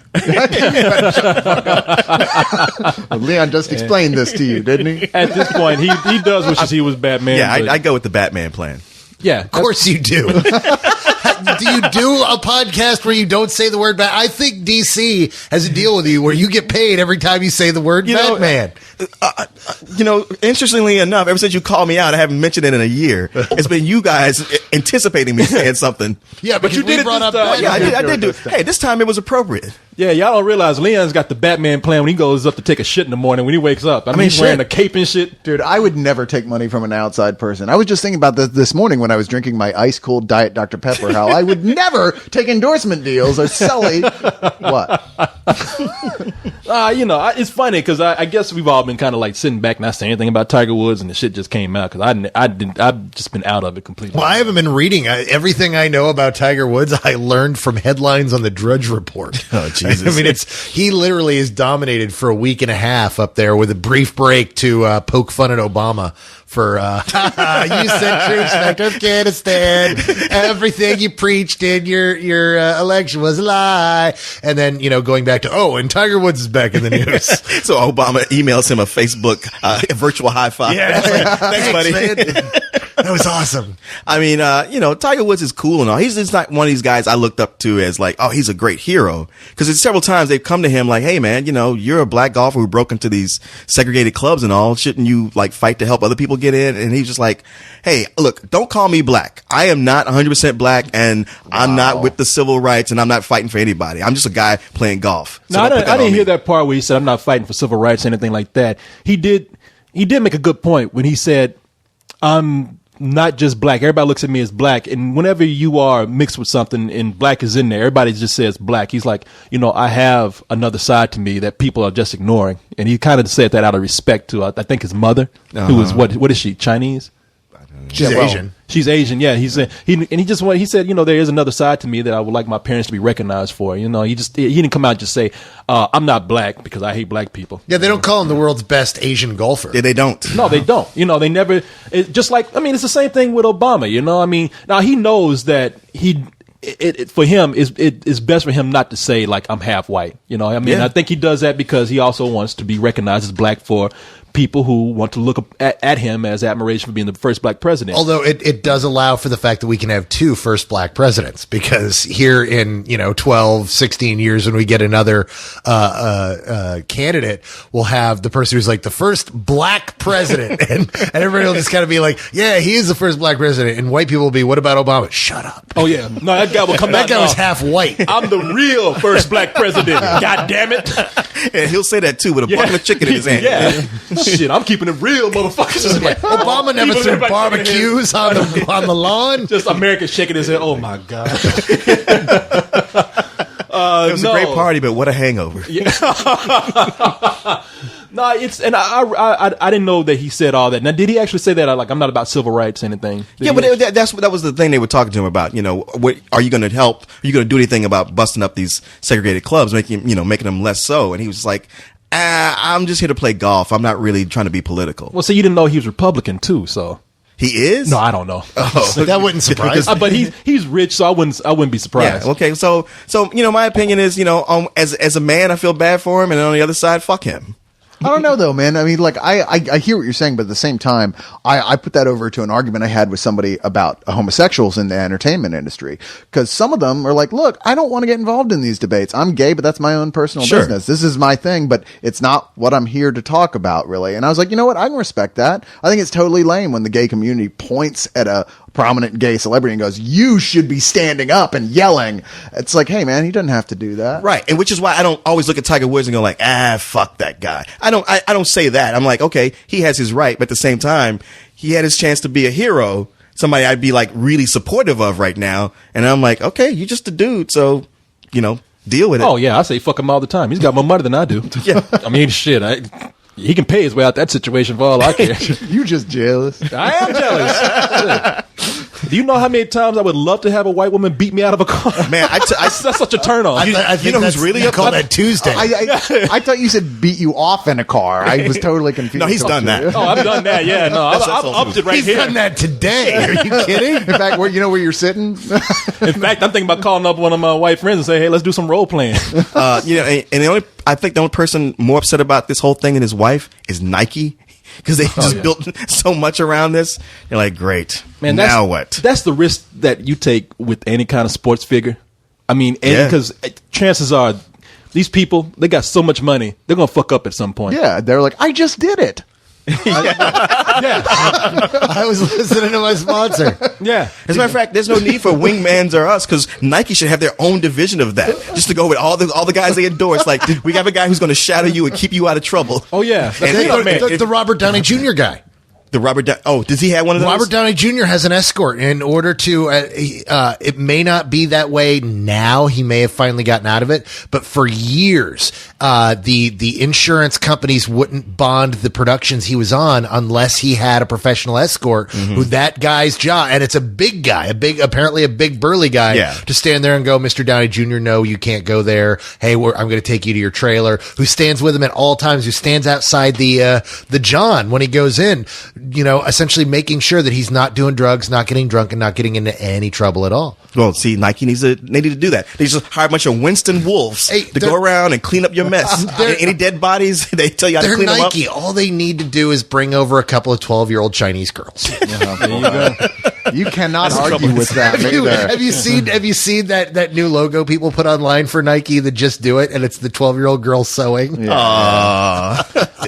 Leon just explained this to you, didn't he? At this point, he does wish he was Batman. Yeah, but- I go with the Batman plan. yeah. Of course you do. Do you do a podcast where you don't say the word Batman? I think DC has a deal with you where you get paid every time you say the word You know, Batman. You know, interestingly enough, ever since you called me out, I haven't mentioned it in a year. It's been you guys anticipating me saying something. Yeah, but you did it brought this up time. Batman. Yeah, I did do it. Hey, this time it was appropriate. Yeah, y'all don't realize Leon's got the Batman plan when he goes up to take a shit in the morning when he wakes up. I mean, he's wearing a cape and shit. Dude, I would never take money from an outside person. I was just thinking about this morning when I was drinking my ice cold Diet Dr. Pepper, how I would never take endorsement deals or Sully. What? You know, it's funny because I guess we've all been kind of like sitting back, not saying anything about Tiger Woods, and the shit just came out because I've just been out of it completely. Well, I haven't been reading. Everything I know about Tiger Woods, I learned from headlines on the Drudge Report. Oh, Jesus. I mean, he literally is dominated for a week and a half up there with a brief break to poke fun at Obama for you sent troops back to Afghanistan. Everything you preached in your election was a lie. And then, you know, going back to, and Tiger Woods is back in the news. So Obama emails him a Facebook a virtual high five. Yeah. Thanks, buddy. man. That was awesome. I mean, you know, Tiger Woods is cool and all. He's just not one of these guys I looked up to as like, oh, he's a great hero. Because several times they've come to him like, hey, man, you know, you're a black golfer who broke into these segregated clubs and all. Shouldn't you like fight to help other people get in? And he's just like, hey, look, don't call me black. I am not 100% black, and I'm not with the civil rights, and I'm not fighting for anybody. I'm just a guy playing golf. So No, I don't put didn't on me. hear that part where he said, I'm not fighting for civil rights or anything like that. He did make a good point when he said, I'm not just black. Everybody looks at me as black. And whenever you are mixed with something and black is in there, everybody just says black. He's like, you know, I have another side to me that people are just ignoring. And he kind of said that out of respect to, I think, his mother, who is, what is she, Chinese? She's Asian. She's Asian, yeah. He said he said, you know, there is another side to me that I would like my parents to be recognized for. You know, he didn't come out and just say, I'm not black because I hate black people. Yeah, they don't call him the world's best Asian golfer. Yeah, they don't. No, they don't. You know, they never. Just like, I mean, it's the same thing with Obama. You know, I mean, now he knows that for him it's best for him not to say like I'm half white. You know, I mean, Yeah. I think he does that because he also wants to be recognized as black for people who want to look at him as admiration for being the first black president. Although it does allow for the fact that we can have two first black presidents, because here in, 12, 16 years, when we get another candidate, we'll have the person who's like the first black president, and everybody will just kind of be like, yeah, he is the first black president, and white people will be, what about Obama? Shut up. Oh yeah, no, that guy will come That out. guy was no, half white. I'm the real first black president. God damn it. And he'll say that too with a bucket of chicken in his hand. Yeah. Shit, I'm keeping it real, motherfuckers. Just like, Obama never people threw everybody barbecues on the lawn. Just America shaking his head. Oh my god. It was a great party, but what a hangover. No, it's and I didn't know that he said all that. Now, did he actually say that? Like, I'm not about civil rights or anything. Did Yeah, he but actually- that was the thing they were talking to him about. You know, what, are you going to help? Are you going to do anything about busting up these segregated clubs, making them less so? And he was like, I'm just here to play golf. I'm not really trying to be political. well, so you didn't know he was Republican too, so. He is? No, I don't know. That wouldn't surprise me. But he's rich, so I wouldn't be surprised. Yeah. Okay. So my opinion is, as a man, I feel bad for him, and on the other side, fuck him. I don't know though, man. I mean, like I hear what you're saying, but at the same time, I put that over to an argument I had with somebody about homosexuals in the entertainment industry. Cause some of them are like, look, I don't want to get involved in these debates. I'm gay, but that's my own personal Sure. business. This is my thing, but it's not what I'm here to talk about really. And I was like, you know what? I can respect that. I think it's totally lame when the gay community points at a prominent gay celebrity and goes, you should be standing up and yelling. It's like, hey man, he doesn't have to do that. Right. And which is why I don't always look at Tiger Woods and go like, fuck that guy. I don't say that. I'm like, okay, he has his right, but at the same time, he had his chance to be a hero, somebody I'd be like really supportive of right now. And I'm like, okay, you're just a dude, so, deal with it. Oh yeah, I say fuck him all the time. He's got more money than I do. Yeah. I mean, shit. He can pay his way out that situation for all I care. You just jealous. I am jealous. Do you know how many times I would love to have a white woman beat me out of a car? Man, that's such a turn on. I think know who's that's- really you up- call that Tuesday. I thought you said beat you off in a car. I was totally confused. No, he's done that. Oh, I've done that. Yeah, no, I've also- upped it right He's here. done that today. Are you kidding? In fact, where you're sitting? In fact, I'm thinking about calling up one of my white friends and say, "Hey, let's do some role playing." And I think the only person more upset about this whole thing than his wife is Nike. Because they just built so much around this. You're like, great. Man, now what? That's the risk that you take with any kind of sports figure. I mean, Yeah. because chances are these people, they got so much money, they're going to fuck up at some point. Yeah, they're like, I just did it. I was listening to my sponsor. Yeah. As a matter of fact, there's no need for wingmans or us because Nike should have their own division of that, just to go with all the guys they endorse. Like, we have a guy who's going to shadow you and keep you out of trouble. Oh, yeah. And The Robert Downey Jr. guy. the Robert. Does he have one of those? Robert Downey Jr. has an escort in order to. It may not be that way now. He may have finally gotten out of it, but for years, the insurance companies wouldn't bond the productions he was on unless he had a professional escort. Who that guy's job, and it's a big guy, apparently a big burly guy, Yeah. to stand there and go, Mr. Downey Jr., no, you can't go there. Hey, I'm going to take you to your trailer. Who stands with him at all times? Who stands outside the John when he goes in? Essentially making sure that he's not doing drugs, not getting drunk, and not getting into any trouble at all. Well, see, Nike needs to do that. They just hire a bunch of Winston Wolves Hey, to go around and clean up your mess. Any dead bodies, they tell you how to They're clean Nike. them up. All they need to do is bring over a couple of 12-year-old Chinese girls. There you go. You cannot That's the argue trouble. with that either. Have you seen that new logo people put online for Nike, the Just Do It, and it's the 12-year-old girl sewing?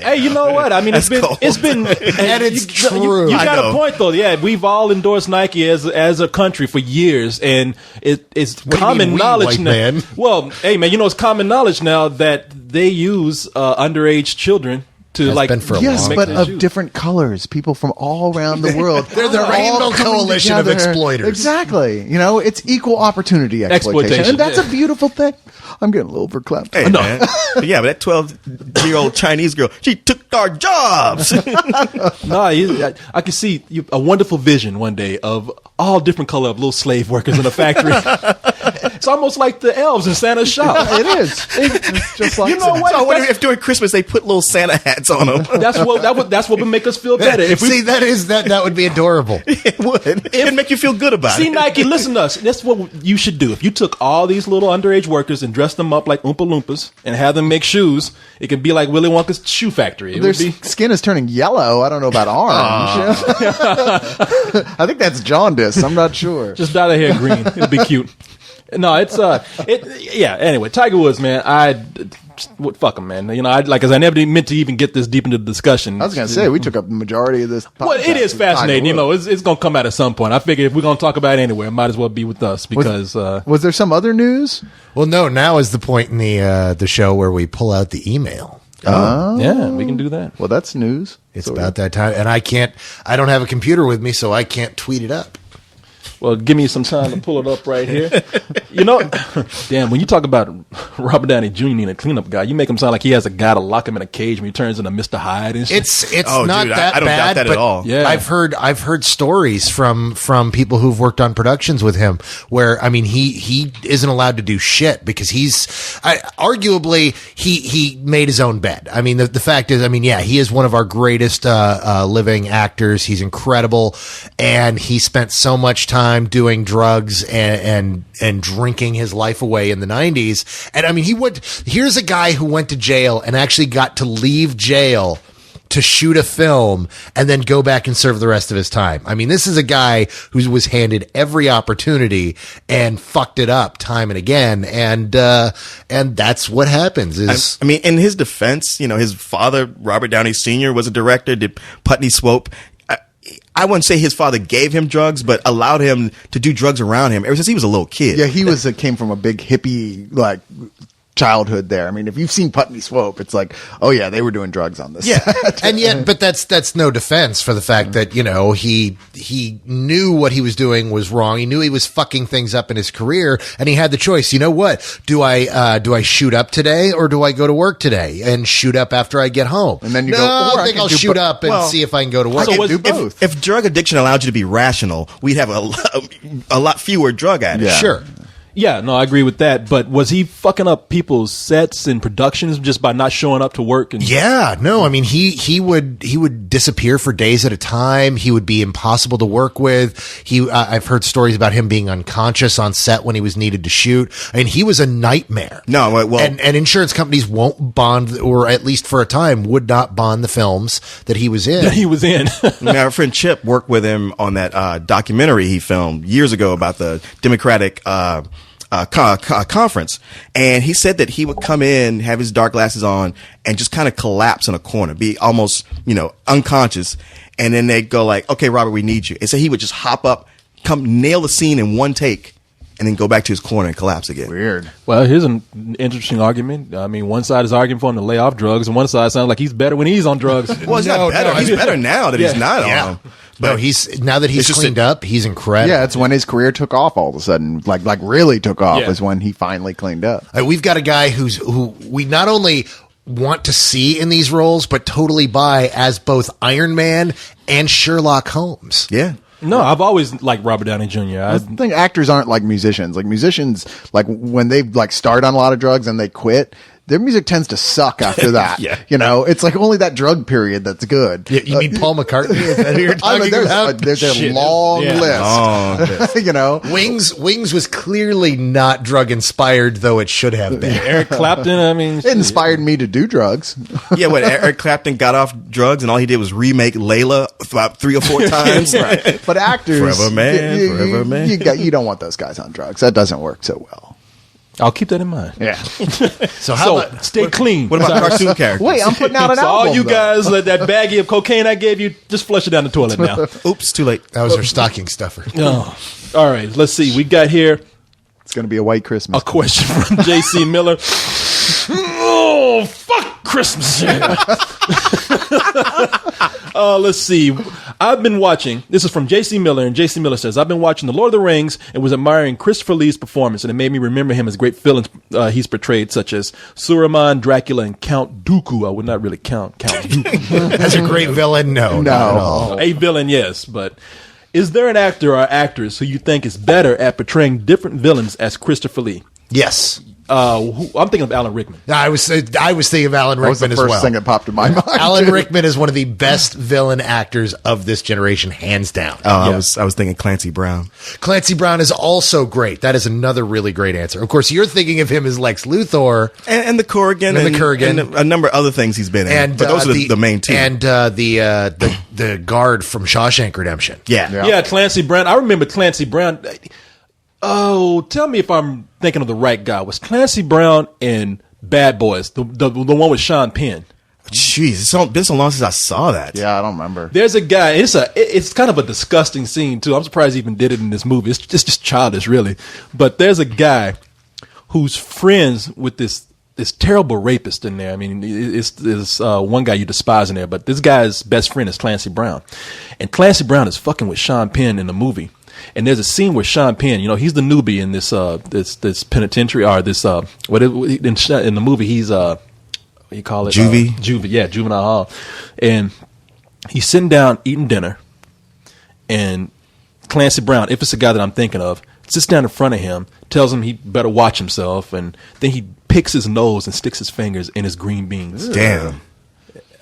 Hey, you know what? I mean, it's That's been, cold. And it's you true. You I got know. a point though. Yeah, we've all endorsed Nike as a country for years, and it's do you common mean, we, knowledge white now. man? Well, hey man, it's common knowledge now that they use underage children to Has been for a Yes, long but make of shoes. different colors. People from all around the world. They're the all Rainbow coming Coalition of together. exploiters. Exactly. It's equal opportunity exploitation. And that's yeah. a beautiful thing. I'm getting a little overclapped. Hey, man. But yeah, but that 12-year-old Chinese girl, she took our jobs. No, I can see a wonderful vision one day of all different color of little slave workers in a factory. It's almost like the elves in Santa's shop. It is. It's just like You know what? So I wonder if during Christmas they put little Santa hats on them. That's what would make us feel better. If we See, that would be adorable. It would. It'd make you feel good about See, it. Nike, listen to us. That's what you should do. If you took all these little underage workers and dressed them up like Oompa Loompas and have them make shoes, it could be like Willy Wonka's shoe factory. It their would be. skin is turning yellow. I don't know about orange. I think that's jaundice. I'm not sure. Just dye their hair green. It'd be cute. No, it's yeah. Anyway, Tiger Woods, man. Fuck him, man. I never meant to even get this deep into the discussion. I was going to say, we took up the majority of this. Well, it is podcast. fascinating. It's going to come out at some point. I figure if we're going to talk about it anywhere, it might as well be with us because. Was there some other news? Well, no. Now is the point in the show where we pull out the email. Oh. Yeah, we can do that. Well, that's news. It's about that time, and I don't have a computer with me, so I can't tweet it up. Well, give me some time to pull it up right here. Damn, when you talk about Robert Downey Jr. being a cleanup guy, you make him sound like he has a guy to lock him in a cage when he turns into Mr. Hyde and shit. It's Oh, not dude, that I don't doubt bad that at but all. Yeah. I've heard stories from people who've worked on productions with him where I mean he isn't allowed to do shit because arguably he made his own bed. I mean the fact is, I mean, yeah, he is one of our greatest living actors. He's incredible, and he spent so much time doing drugs and drinking his life away in the 90s. And I mean, here's a guy who went to jail and actually got to leave jail to shoot a film and then go back and serve the rest of his time. I mean, this is a guy who was handed every opportunity and fucked it up time and again. And that's what happens is, I mean, in his defense, his father, Robert Downey Sr., was a director, did Putney Swope. I wouldn't say his father gave him drugs, but allowed him to do drugs around him ever since he was a little kid. Yeah, he came from a big hippie childhood there. I mean, if you've seen Putney Swope, it's like, oh yeah, they were doing drugs on this. yeah. And yet, but that's no defense for the fact that, he knew what he was doing was wrong. He knew he was fucking things up in his career, and he had the choice. You know what? Do I shoot up today or do I go to work today and shoot up after I get home? And then you no, go, or I I think can I'll do shoot bo- up and well, see if I can go to work. I can do both. If drug addiction allowed you to be rational, we'd have a lot fewer drug addicts. Yeah. Sure. Yeah, no, I agree with that. But was he fucking up people's sets and productions just by not showing up to work? And Yeah, no, I mean he would disappear for days at a time. He would be impossible to work with. I've heard stories about him being unconscious on set when he was needed to shoot. I mean, he was a nightmare. No, well, and insurance companies won't bond, or at least for a time would not bond the films that he was in. that he was in. our friend Chip worked with him on that documentary he filmed years ago about the Democratic conference, and he said that he would come in, have his dark glasses on, and just kind of collapse in a corner, be almost unconscious, and then they'd go like, "Okay, Robert, we need you," and so he would just hop up, come nail the scene in one take, and then go back to his corner and collapse again. Weird. Well, here's an interesting argument. I mean, one side is arguing for him to lay off drugs, and one side sounds like he's better when he's on drugs. Well, he's not better. He's better now that he's not on them. No, he's now that he's It's just cleaned up, he's incredible. Yeah, it's when his career took off all of a sudden. Like really took off Yeah. is when he finally cleaned up. We've got a guy who we not only want to see in these roles, but totally buy as both Iron Man and Sherlock Holmes. Yeah. No, I've always liked Robert Downey Jr. I think actors aren't like musicians. Like musicians, like when they start on a lot of drugs and they quit, their music tends to suck after that. Yeah. It's like only that drug period that's good. You mean Paul McCartney? Is that who you're I talking mean, about? there's a Shit. long Yeah. list. Wings was clearly not drug inspired, though it should have been. Eric Clapton, I mean, It inspired me to do drugs. Yeah, when Eric Clapton got off drugs and all he did was remake Layla about 3 or 4 times. But actors, Forever Man, Forever Man. you don't want those guys on drugs. That doesn't work so well. I'll keep that in mind. Yeah. So how So about stay clean. What about cartoon characters? Wait, I'm putting out an So album. all you though. guys, that baggie of cocaine I gave you, just flush it down the toilet now. Oops, too late. that was her stocking stuffer? Oh. All right, let's see. We got here It's going to be a white Christmas. a question from J.C. Miller. Oh, fuck Christmas. Let's see. I've been watching. This is from J.C. Miller, and J.C. Miller says, I've been watching The Lord of the Rings and was admiring Christopher Lee's performance, and it made me remember him as great villains he's portrayed, such as Saruman, Dracula, and Count Dooku. I would not really count Count Dooku. As a great villain, no. Not at all. A villain, yes, but is there an actor or actress who you think is better at portraying different villains as Christopher Lee? Yes. I'm thinking of Alan Rickman. I was thinking of Alan That was the Rickman as first well. thing that popped in my mind. Alan Rickman is one of the best villain actors of this generation, hands down. I was thinking Clancy Brown. Clancy Brown is also great. That is another really great answer. Of course, you're thinking of him as Lex Luthor. And the Kurgan. And the Kurgan. And a number of other things he's been in. And but those are the main two. And the guard from Shawshank Redemption. yeah. Yeah, Clancy Brown. I remember Clancy Brown. Oh, tell me if I'm thinking of the right guy. Was Clancy Brown in Bad Boys, the one with Sean Penn? Jeez, it's been so long since I saw that. Yeah, I don't remember. There's a guy. It's kind of a disgusting scene too. I'm surprised he even did it in this movie. It's just childish, really. But there's a guy who's friends with this this terrible rapist in there. I mean, it's one guy you despise in there, but this guy's best friend is Clancy Brown, and Clancy Brown is fucking with Sean Penn in the movie. And there's a scene where Sean Penn, he's the newbie in this penitentiary, or in the movie he's what do you call it? Juvenile hall, and he's sitting down eating dinner, and Clancy Brown, if it's the guy that I'm thinking of, sits down in front of him, tells him he better watch himself, and then he picks his nose and sticks his fingers in his green beans. Damn.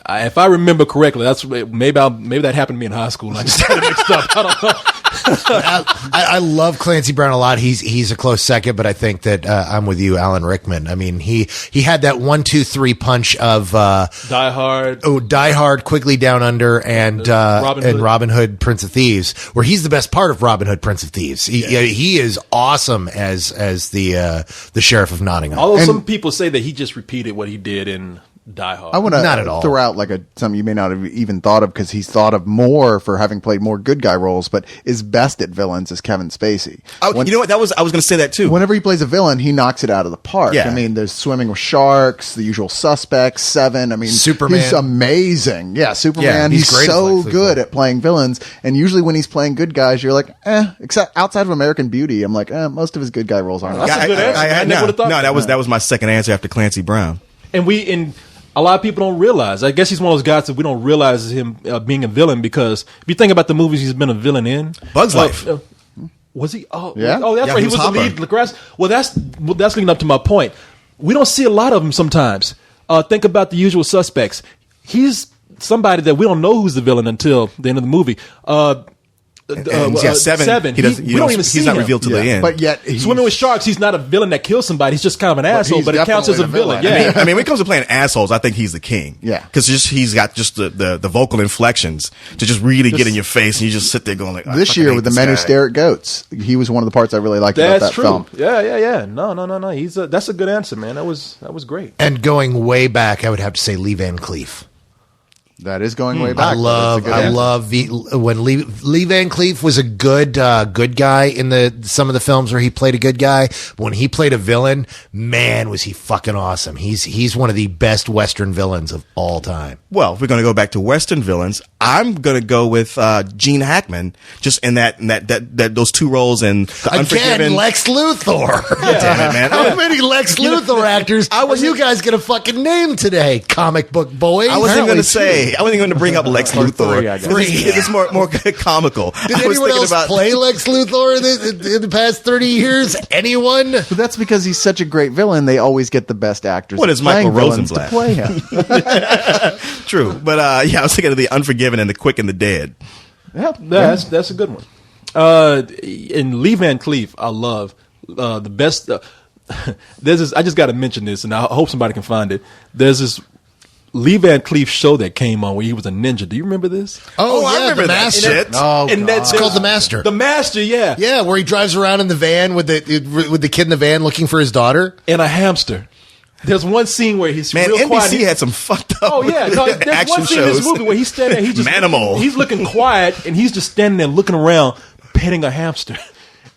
If I remember correctly, maybe that happened to me in high school. And I just had it mixed up. I don't know. I love Clancy Brown a lot. He's a close second, but I think that I'm with you, Alan Rickman. I mean, he had that 1-2-3 punch of Die Hard. Die Hard, Quickly Down Under, and Robin Hood, Prince of Thieves, where he's the best part of Robin Hood, Prince of Thieves. He is awesome as the sheriff of Nottingham. Although some people say that he just repeated what he did in Die Hard. I want Not at to all. throw out like something you may not have even thought of, because he's thought of more for having played more good guy roles, but is best at villains is Kevin Spacey. You know what? I was going to say that too. Whenever he plays a villain, he knocks it out of the park. Yeah. I mean, there's Swimming with Sharks, The Usual Suspects, Seven. I mean, Superman. He's amazing. Yeah, Superman. Yeah, he's he's great as so Lex Luthor. good at playing villains. And usually when he's playing good guys, you're like, except outside of American Beauty, I'm like, most of his good guy roles aren't. That's a good answer. I never would've thought no, that. that was my second answer after Clancy Brown. And a lot of people don't realize. I guess he's one of those guys that we don't realize him being a villain, because if you think about the movies he's been a villain in, Bug's Life. Was he? Oh, Yeah. Oh, that's Yeah, right. he He was was the Hopper. lead. Lacrosse. Well, that's leading up to my point. We don't see a lot of them sometimes. Think about The Usual Suspects. He's somebody that we don't know who's the villain until the end of the movie. Seven. We don't even see he's not him. revealed to the end. But yet, Swimming with Sharks, he's not a villain that kills somebody. He's just kind of an asshole, he's but it counts as a definitely the villain. villain. Yeah. I mean, when it comes to playing assholes, I think he's the king. Yeah. Because he's got just the vocal inflections to just really get in your face, and you just sit there going like, this year with The Men Who Stare at Goats, he was one of the parts I really liked about That's that true. film. Yeah. No. That's a good answer, man. That was great. And going way back, I would have to say Lee Van Cleef. That is going way back. I love when Lee Van Cleef was a good guy in some of the films where he played a good guy. When he played a villain, man, was he fucking awesome. He's one of the best Western villains of all time. Well, if we're going to go back to Western villains, I'm going to go with Gene Hackman, just in that those two roles in The Unforgiven. Again, Lex Luthor. Damn it, man. How many Lex Luthor actors are you guys going to fucking name today, comic book boys? I wasn't going to say. I wasn't going to bring up Lex Luthor. three, I guess. It's more comical. Did I was anyone thinking else about play Lex Luthor in the past 30 years? Anyone? But that's because he's such a great villain. They always get the best actors. What is playing Michael villains Rosenblatt? to play him? True, but I was thinking of The Unforgiven and The Quick and the Dead. That's a good one. And Lee Van Cleef, I love the best. There's this. I just got to mention this, and I hope somebody can find it. There's this Lee Van Cleef show that came on where he was a ninja. Do you remember this? Oh, I yeah, remember the that Master. shit. Oh, And God. It's called The Master. The Master, yeah. Yeah, where he drives around in the van with the kid in the van looking for his daughter. And a hamster. There's one scene where he's Man, real quiet. NBC had some fucked up Oh yeah, no, there's action one scene in shows. this movie where he's standing there, he's just Manimal. he's looking quiet, and he's just standing there looking around, petting a hamster.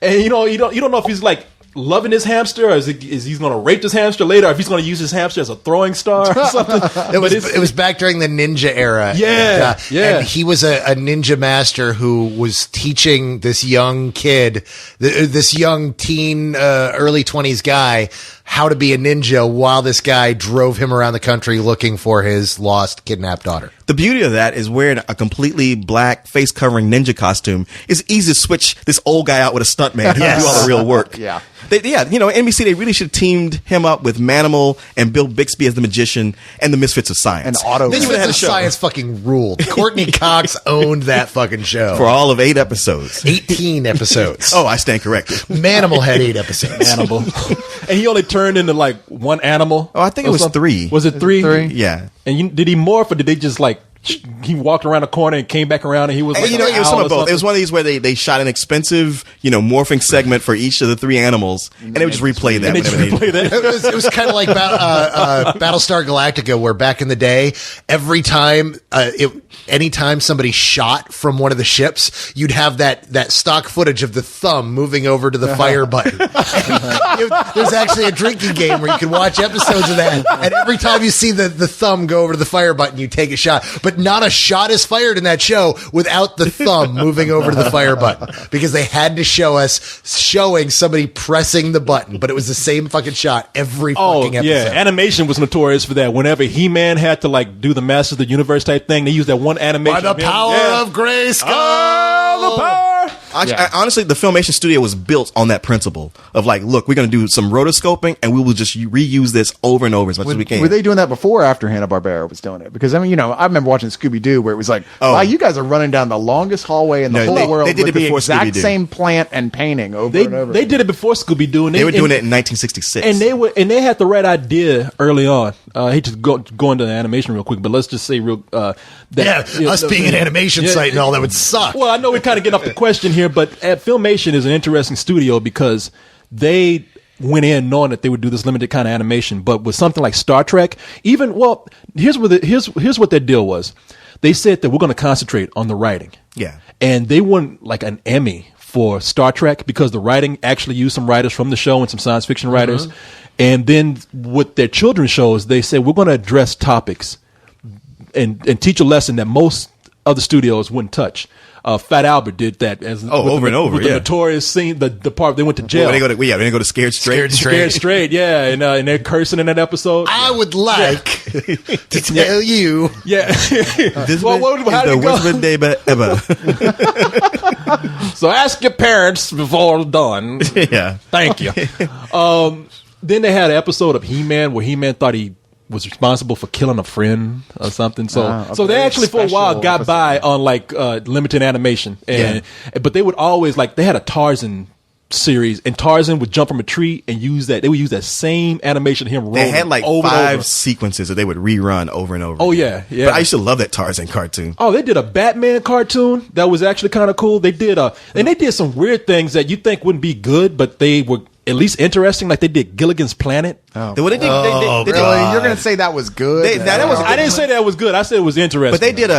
And you don't know if he's like loving his hamster, or is he's going to rape this hamster later, or if he's going to use his hamster as a throwing star or something. It was back during the ninja era. Yeah, and, yeah. And he was a ninja master who was teaching this young kid, this young teen, early 20s guy, how to be a ninja while this guy drove him around the country looking for his lost, kidnapped daughter. The beauty of that is wearing a completely black face covering ninja costume. It's easy to switch this old guy out with a stuntman who can do all the real work. Yeah. NBC, they really should have teamed him up with Manimal and Bill Bixby as the magician and the Misfits of Science. And Otto. Then you would've had a Misfits of show. Science fucking ruled. Courtney Cox owned that fucking show. For all of 8 episodes. 18 episodes. Oh, I stand corrected. Manimal had 8 episodes. Animal. And he only turned into like one animal. Oh, I think it or was something. 3. Was it 3? Three? Yeah. And did he morph, or did they just like he walked around the corner and came back around and he was And, like, you know, it was owl some or of both. something. It was one of these where they shot an expensive, morphing segment for each of the three animals, and they would just replay that. And they just whenever they- replay that. It was kind of like Battlestar Galactica, where back in the day, every time, anytime somebody shot from one of the ships, you'd have that stock footage of the thumb moving over to the fire button. There's actually a drinking game where you can watch episodes of that, and every time you see the thumb go over to the fire button, you take a shot. But not a shot is fired in that show without the thumb moving over to the fire button, because they had to show us showing somebody pressing the button, but it was the same fucking shot every fucking episode. Yeah, animation was notorious for that. Whenever He-Man had to like do the Masters of the Universe type thing, they used that one animation. By the power of Grayskull. Oh, the power. Honestly, the Filmation studio was built on that principle of like, look, we're going to do some rotoscoping, and we will just reuse this over and over as much as we can. Were they doing that before or after Hanna-Barbera was doing it? Because, I mean, I remember watching Scooby-Doo where it was like, wow, you guys are running down the longest hallway in the whole world they did with it the before exact Scooby-Doo. same plant and painting over and over. They did it before Scooby-Doo. And They were doing it in 1966. And they had the right idea early on. I hate to go into the animation real quick, but let's just say Us being an animation site and all that would suck. Well, I know we're kind of getting off the question here, but Filmation is an interesting studio because they went in knowing that they would do this limited kind of animation, but with something like Star Trek, here's what their deal was. They said that we're going to concentrate on the writing. Yeah. And they won like an Emmy for Star Trek because the writing actually used some writers from the show and some science fiction writers. And then with their children's shows, they said we're going to address topics and teach a lesson that most other studios wouldn't touch. Fat Albert did that over and over. With the notorious scene, the part they went to jail. When they go to Scared Straight. Scared Straight, yeah, and they're cursing in that episode. I would like to tell you. Yeah. This Well, how did is it the go? worst day ever. So ask your parents before it's done. Yeah. Thank you. Then they had an episode of He-Man where He-Man thought he was responsible for killing a friend or something. So they actually for a while got by on like limited animation, but they would always they had a Tarzan series, and Tarzan would jump from a tree and they would use that same animation of him rolling. They had like over and 5 over. sequences that they would rerun over and over. Oh, again. yeah. But I used to love that Tarzan cartoon. Oh, they did a Batman cartoon that was actually kind of cool. They did and they did some weird things that you think wouldn't be good, but they were at least interesting. Like they did Gilligan's Planet. They did, Really? You're going to say that was good? I didn't say that was good. I said it was interesting. But they did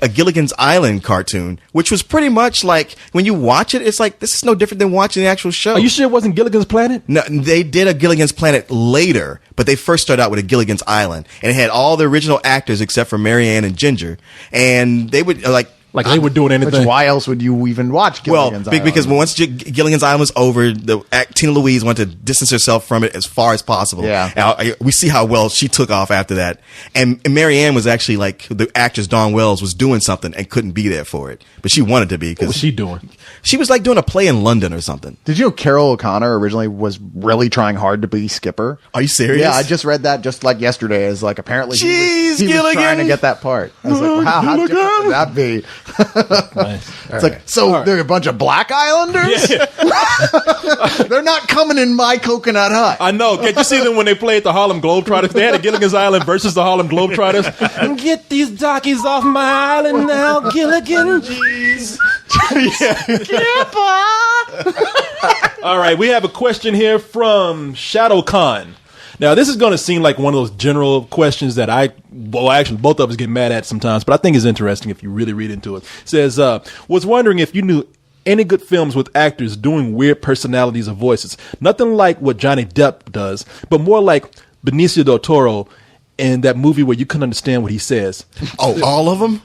a Gilligan's Island cartoon, which was pretty much like when you watch it, it's like this is no different than watching the actual show. Are you sure it wasn't Gilligan's Planet? No, they did a Gilligan's Planet later, but they first started out with a Gilligan's Island, and it had all the original actors except for Marianne and Ginger, and they would Like they were doing anything. Why else would you even watch Gilligan's Island? Because once Gilligan's Island was over, Tina Louise wanted to distance herself from it as far as possible. Yeah. And we see how well she took off after that. And Marianne was actually like the actress Dawn Wells was doing something and couldn't be there for it, but she wanted to be. What was she doing? She was like doing a play in London or something. Did you know Carol O'Connor originally was really trying hard to be Skipper? Are you serious? Yeah, I just read that just like yesterday. As like apparently he was Gilligan. trying to get that part. I was like, wow, how different would that be? It's like, so they're a bunch of Black Islanders? They're not coming in my coconut hut. I know. Can't you see them when they played the Harlem Globetrotters? They had a Gilligan's Island versus the Harlem Globetrotters. Get these darkies off my island now, Gilligan. Jeez. All right, we have a question here from ShadowCon. Now, this is going to seem like one of those general questions that actually both of us get mad at sometimes, but I think it's interesting if you really read into it. It says, was wondering if you knew any good films with actors doing weird personalities or voices. Nothing like what Johnny Depp does, but more like Benicio del Toro in that movie where you couldn't understand what he says. Oh, all of them?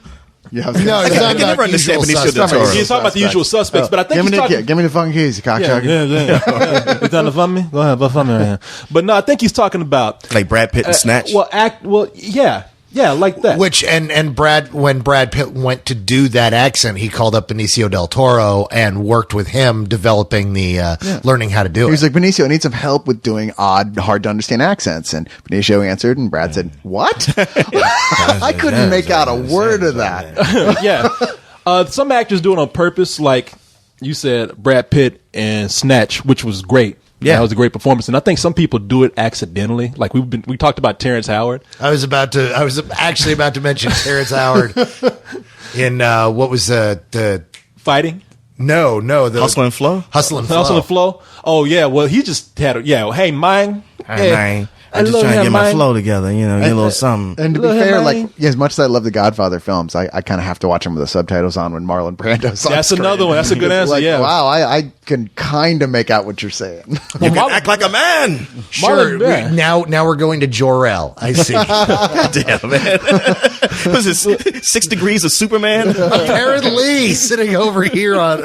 Yeah, No, he's I talking can never about understand Usual Benicio del Suspects. Toro. He's talking about the usual suspects, but I think give me the fucking keys, you cocksucker. yeah. You trying to fund me? Go ahead, fund me right here. But no, I think he's talking about Like Brad Pitt and Snatch? Yeah, like that. Which and when Brad Pitt went to do that accent, he called up Benicio del Toro and worked with him developing the learning how to do He it. was like, Benicio, I need some help with doing odd, hard to understand accents. And Benicio answered, and Brad said, what? I couldn't make out a word of that. yeah. Some actors do it on purpose, like you said, Brad Pitt and Snatch, which was great. Yeah. That was a great performance. And I think some people do it accidentally. Like we talked about Terrence Howard. I was actually about to mention Terrence Howard in what was the Fighting. no the Hustle and Flow? Hustle and Flow. Hustle and Flow. Oh, yeah. Well, he just had hey, mine. Hey, man, I'm just trying to get my flow together, get a little something. And to be Little fair, Hermione. like as much as I love the Godfather films, I kind of have to watch them with the subtitles on when Marlon Brando's on That's screen. another one. That's a good answer, Like, yeah. wow, I can kind of make out what you're saying. You can act like a man. Sure. Marlon, yeah. Now we're going to Jor-El. I see. Damn, man. Was this 6 Degrees of Superman? Apparently, sitting over here on.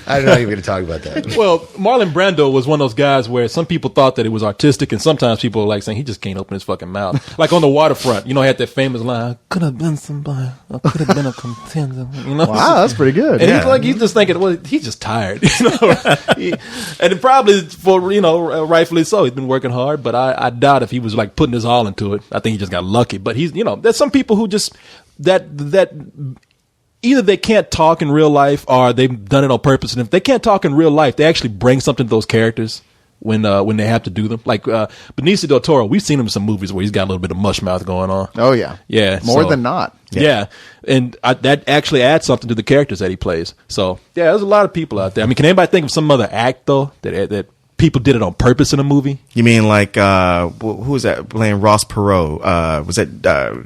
I'm not even going to talk about that. Well, Marlon Brando was one of those guys where some people thought that it was artistic, and sometimes people were like saying he just can't open his fucking mouth. Like on The Waterfront, he had that famous line, "Could have been somebody, I could have been a contender." Wow, that's pretty good. And Yeah. he's just thinking, well, he's just tired, and it probably for rightfully so. He's been working hard, but I doubt if he was like putting his all into it. I think he just got lucky. But he's there's some people who just that either they can't talk in real life or they've done it on purpose. And if they can't talk in real life, they actually bring something to those characters when they have to do them. Like Benicio del Toro, we've seen him in some movies where he's got a little bit of mush mouth going on. Oh yeah, Yeah, more so- than not. Yeah, and that actually adds something to the characters that he plays. So yeah, there's a lot of people out there. I mean, can anybody think of some other act though that people did it on purpose in a movie? You mean like who was that playing Ross Perot? Was that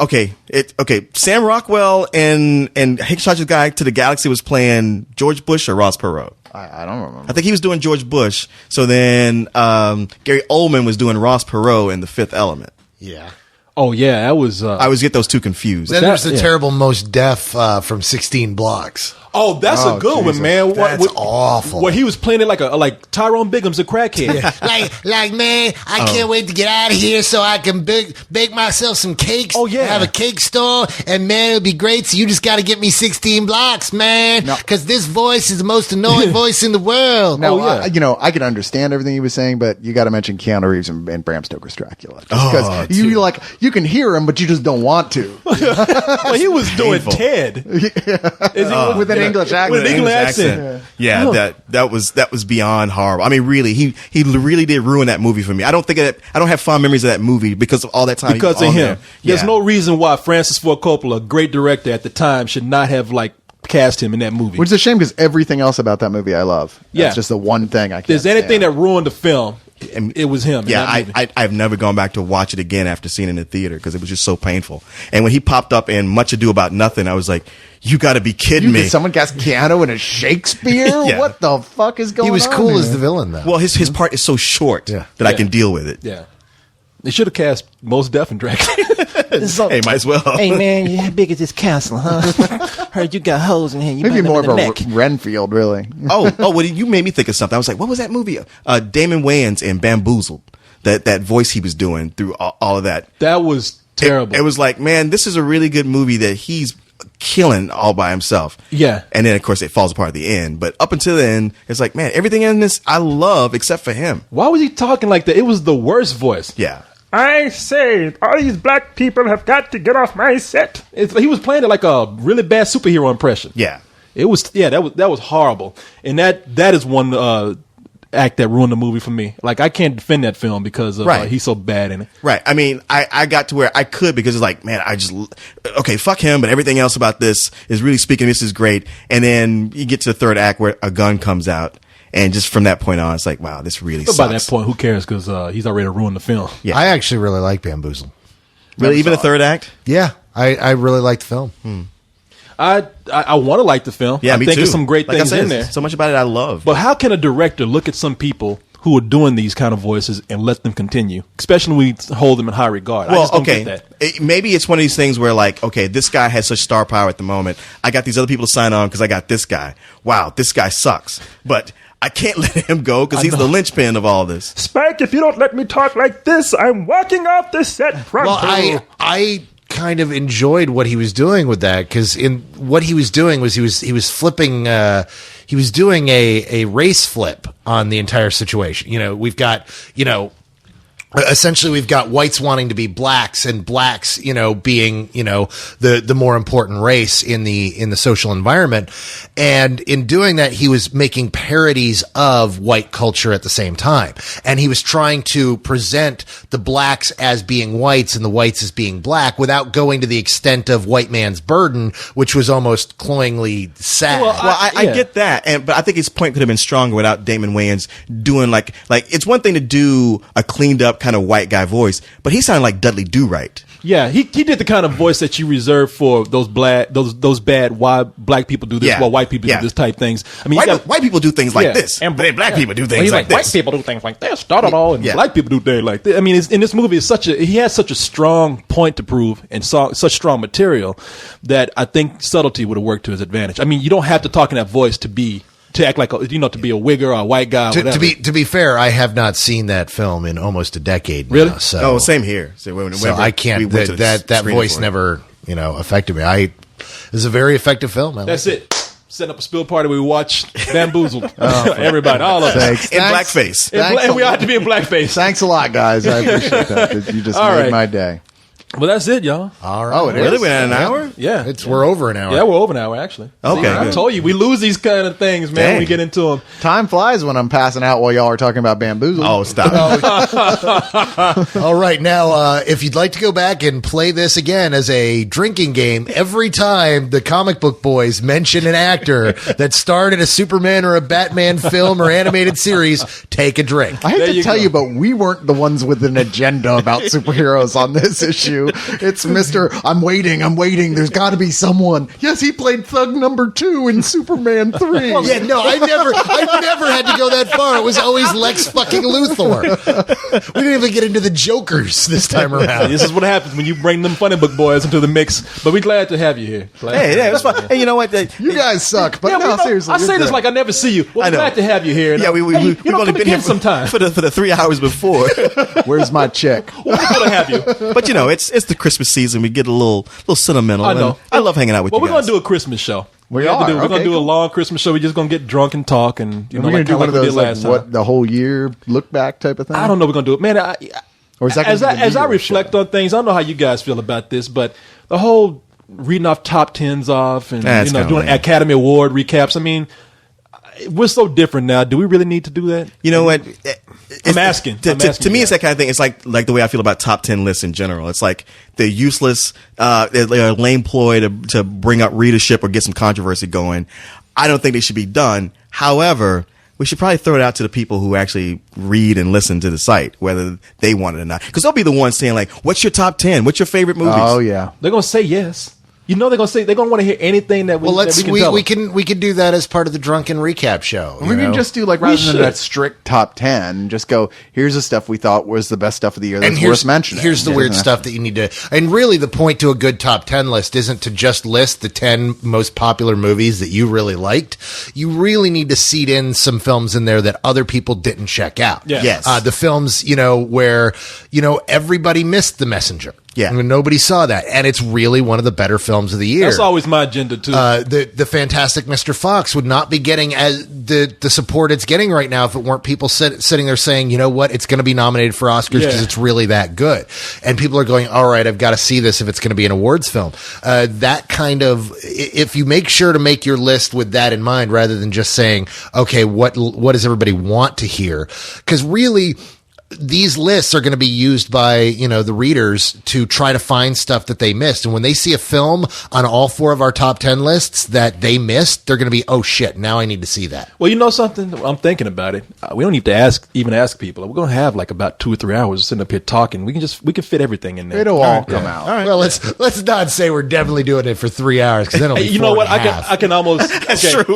okay? Sam Rockwell and Hitchhiker's Guide to the Galaxy was playing George Bush or Ross Perot. I don't remember. I think he was doing George Bush. So then Gary Oldman was doing Ross Perot in The Fifth Element. Yeah. Oh yeah, that was. I always get those two confused. Then there's the yeah. terrible Most Deaf from 16 Blocks. Oh, that's a good one, Jesus. man. That's awful. Where he was playing it like Tyrone Bigum's a crackhead. like man, I can't wait to get out of here so I can bake myself some cakes. Oh, yeah. Have a cake store, and man, it'll be great. So you just got to get me 16 blocks, man, No. because this voice is the most annoying voice in the world. Now, Oh, yeah. I can understand everything he was saying, but you got to mention Keanu Reeves and Bram Stoker's Dracula. Oh, Because you can hear him, but you just don't want to. Well, he was doing Painful. Ted. With an English accent. With an English accent. Yeah, that was beyond horrible. I mean, really, he really did ruin that movie for me. I don't have fond memories of that movie because of all that time. he Because was of on him. there. There's Yeah. no reason why Francis Ford Coppola, a great director at the time, should not have cast him in that movie. Which is a shame because everything else about that movie I love. Yeah. That's just the one thing I can't If there's anything stand. that ruined the film, it was him. in Yeah, that movie. I've never gone back to watch it again after seeing it in the theater because it was just so painful. And when he popped up in Much Ado About Nothing, I was like, "You got to be kidding me!" Did someone cast Keanu in a Shakespeare? Yeah. What the fuck is going on? He was cool here? as the villain, though. Well, his part is so short that I Yeah. can deal with it. yeah. They should have cast Most Def and Dracula. Hey, might as well. Hey man, how big is this castle, huh? Heard you got holes in here. You Maybe bind more them of in a the neck. Renfield, really. Well, you made me think of something. I was like, what was that movie? Damon Wayans in Bamboozled. That voice he was doing through all of that. That was terrible. It was like, man, this is a really good movie that he's killing all by himself. Yeah. And then, of course, it falls apart at the end. But up until the end, it's like, man, everything in this I love except for him. Why was he talking like that? It was the worst voice. Yeah. I say, all these black people have got to get off my set. He was playing it like a really bad superhero impression. Yeah. It was that was horrible. And that is one act that ruined the movie for me. Like I can't defend that film because of, Right. he's so bad in it. Right. I mean, I got to where I could because it's like, man, okay, fuck him, but everything else about this is really speaking. This is great. And then you get to the third act where a gun comes out. And just from that point on, it's like, wow, this really But sucks. by that point, who cares? Because he's already ruined the film. Yeah. I actually really like Bamboozle. Really, even the third act? Yeah, I really liked the film. I want to like the film. Yeah, I me think too. there's some great Like I things said, in there. So much about it I love. But how can a director look at some people who are doing these kind of voices and let them continue, especially when we hold them in high regard? I well, just don't okay. get that. Maybe it's one of these things where, like, okay, this guy has such star power at the moment. I got these other people to sign on because I got this guy. Wow, this guy sucks. But I can't let him go because he's the linchpin of all this. Spike, if you don't let me talk like this, I'm walking off the set front. Well, I kind of enjoyed what he was doing with that because in what he was doing was he was flipping. He was doing a race flip on the entire situation. You know, we've got essentially we've got whites wanting to be blacks and blacks, being, the more important race in the social environment. And in doing that, he was making parodies of white culture at the same time. And he was trying to present the blacks as being whites and the whites as being black without going to the extent of white man's burden, which was almost cloyingly sad. Well, I get that, but I think his point could have been stronger without Damon Wayans doing like it's one thing to do a cleaned up kind of white guy voice, but he sounded like Dudley Do-Right. Yeah, he did the kind of voice that you reserve for those bad why black people do this, while white people do this type things. I mean, white people do things like this, and black people do things like this. White people do things like this, and black people do things like this. I mean, in this movie, he has such a strong point to prove and such strong material that I think subtlety would have worked to his advantage. I mean, you don't have to talk in that voice to act like to be a wigger or a white guy. To be fair, I have not seen that film in almost a decade. Really? Now, so same here. So I can't. That voice never affected me. It was a very effective film. That's it. Setting up a spill party where we watch Bamboozled. Everybody, all of us. In blackface. And we ought to be in blackface. Thanks a lot, guys. I appreciate that. You just made my day. Well, that's it, y'all. All right. Oh, it Really? is? We're at an hour? Yeah. We're over an hour. Yeah, we're over an hour, actually. Okay, See, I good. told you, we lose these kind of things, man, when we get into them. Time flies when I'm passing out while y'all are talking about Bamboozled. Oh, stop. All right. Now, if you'd like to go back and play this again as a drinking game, every time the comic book boys mention an actor that starred in a Superman or a Batman film or animated series, take a drink. I hate There to you tell go. you, but we weren't the ones with an agenda about superheroes on this issue. It's Mr. I'm waiting. There's got to be someone. Yes, he played Thug number 2 in Superman 3. Yeah, no, I never had to go that far. It was always Lex fucking Luthor. We didn't even get into the Jokers this time around. This is what happens when you bring them funny book boys into the mix. But we're glad to have you here. Hey, that's fine. Hey, you know what? You guys suck, but Yeah, no, seriously. I say you're this good. like I never see you. Well, I we're know. glad to have you here. Yeah, we've only been here sometime. for the 3 hours before. Where's my chick? We're good to have you. But it's the Christmas season. We get a little sentimental. I know. and I love hanging out with Well, you we're going guys. to do a Christmas show. We have to are. do. We're going Okay, to do a cool. long Christmas show. We're just going to get drunk and talk, and We're going to do one of we those did like last time. what the whole year look back type of thing. I don't know. We're going to do it, man. Or is that as gonna be the I New Year's reflect show? on things, I don't know how you guys feel about this, but the whole reading off top 10s off and That's kinda doing lame. Academy Award recaps. I mean, we're so different now. Do we really need to do that? You know what? I'm asking. To I'm asking me, you it's that kind of thing. It's like the way I feel about top 10 lists in general. It's like they're useless, they're a lame ploy to bring up readership or get some controversy going. I don't think they should be done. However, we should probably throw it out to the people who actually read and listen to the site, whether they want it or not. Because they'll be the ones saying like, "What's your top 10? What's your favorite movies?" Oh yeah. They're going to say yes. You know they're going to want to hear anything that we, Well, that we can tell them. we can do that as part of the drunken recap show. We can just do like rather than should. that strict top 10, just go, here's the stuff we thought was the best stuff of the year and that's here's worth mentioning. Here's the Yeah. weird stuff that you need to. And really, the point to a good top 10 list isn't to just list the 10 most popular movies that you really liked. You really need to seed in some films in there that other people didn't check out. Yeah. Yes. The films, where everybody missed The Messenger. Yeah. I mean, nobody saw that, and it's really one of the better films of the year. That's always my agenda too. The Fantastic Mr. Fox would not be getting as the support it's getting right now if it weren't people sitting there saying, you know what, it's going to be nominated for Oscars because Yeah. it's really that good. And people are going, all right, I've got to see this if it's going to be an awards film. That kind of, if you make sure to make your list with that in mind rather than just saying, okay, what does everybody want to hear? Because really, these lists are going to be used by, the readers to try to find stuff that they missed. And when they see a film on all 4 of our top 10 lists that they missed, they're going to be, oh shit, now I need to see that. Well, you know something? I'm thinking about it. We don't need to ask people. We're going to have like about 2 or 3 hours sitting up here talking. We can fit everything in there. It'll all come out. Well, let's not say we're definitely doing it for 3 hours because then it'll be You know 4 what? and a half. I can almost. That's okay. true.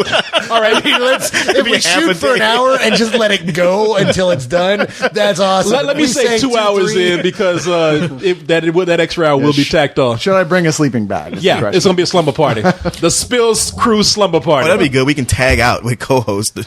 All right. If we half shoot a for an day. hour and just let it go until it's done, that's awesome. Let me We say 2 hours 3. in because that extra hour will be tacked on. Should I bring a sleeping bag? Is the Yeah, question. it's gonna be a slumber party. The Spills Crew slumber party. Oh, that'd be good. We can tag out with co-host.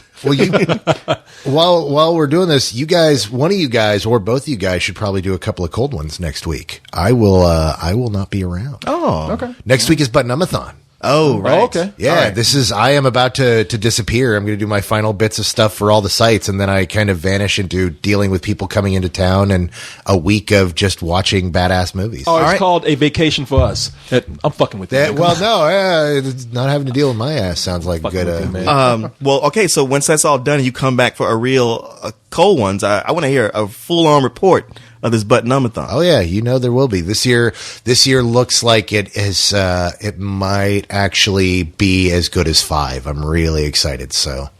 Well, while we're doing this, you guys, one of you guys or both of you guys should probably do a couple of cold ones next week. I will not be around. Oh, okay. Next week is Button-Umathon. Oh, right. Oh, okay. Yeah, All right. I am about to disappear. I'm going to do my final bits of stuff for all the sites, and then I kind of vanish into dealing with people coming into town and a week of just watching badass movies. Oh, it's right. called A Vacation for Us. I'm fucking with you. That- man. well, no, not having to deal with my ass sounds like Fucking good. with you, man. Well, okay, so once that's all done and you come back for a real cold ones, I want to hear a full-on report of this Button-Umathon. Oh yeah, there will be this year. This year looks like it is. It might actually be as good as 5. I'm really excited. So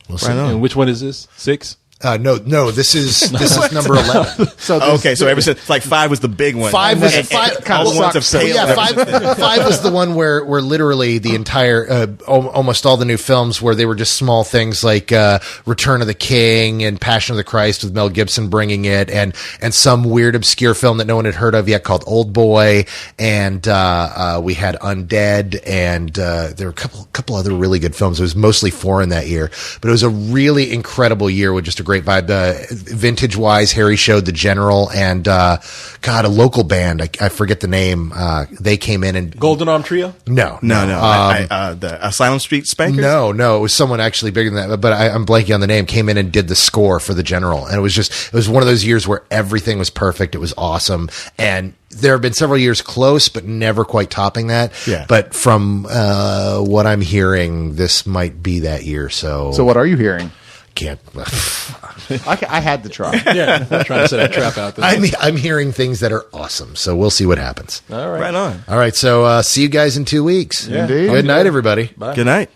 we'll see. Right on. And which one is this? 6? No, this is number 11. So Okay, so ever since like 5 was the big one. 5 was And- five. and all the ones have Well, failed. yeah, five was the one where literally the entire, almost all the new films where they were just small things like Return of the King and Passion of the Christ with Mel Gibson bringing it, and some weird obscure film that no one had heard of yet called Old Boy, and we had Undead, and there were a couple other really good films. It was mostly foreign that year, but it was a really incredible year with just a great vibe. Vintage wise, Harry showed The General and a local band. I forget the name. They came in and Golden Arm Trio? no. The Asylum Street Spankers? No, it was someone actually bigger than that, but I'm blanking on the name. Came in and did the score for The General, and it was one of those years where everything was perfect. It was awesome, and there have been several years close, but never quite topping that. Yeah. But from what I'm hearing, this might be that year. So what are you hearing? can't. I had to try. Yeah. I'm trying to set a trap out there. I'm hearing things that are awesome. So we'll see what happens. All right. Right on. All right. So see you guys in 2 weeks. Yeah. Indeed. Good night, everybody. Bye. Good night.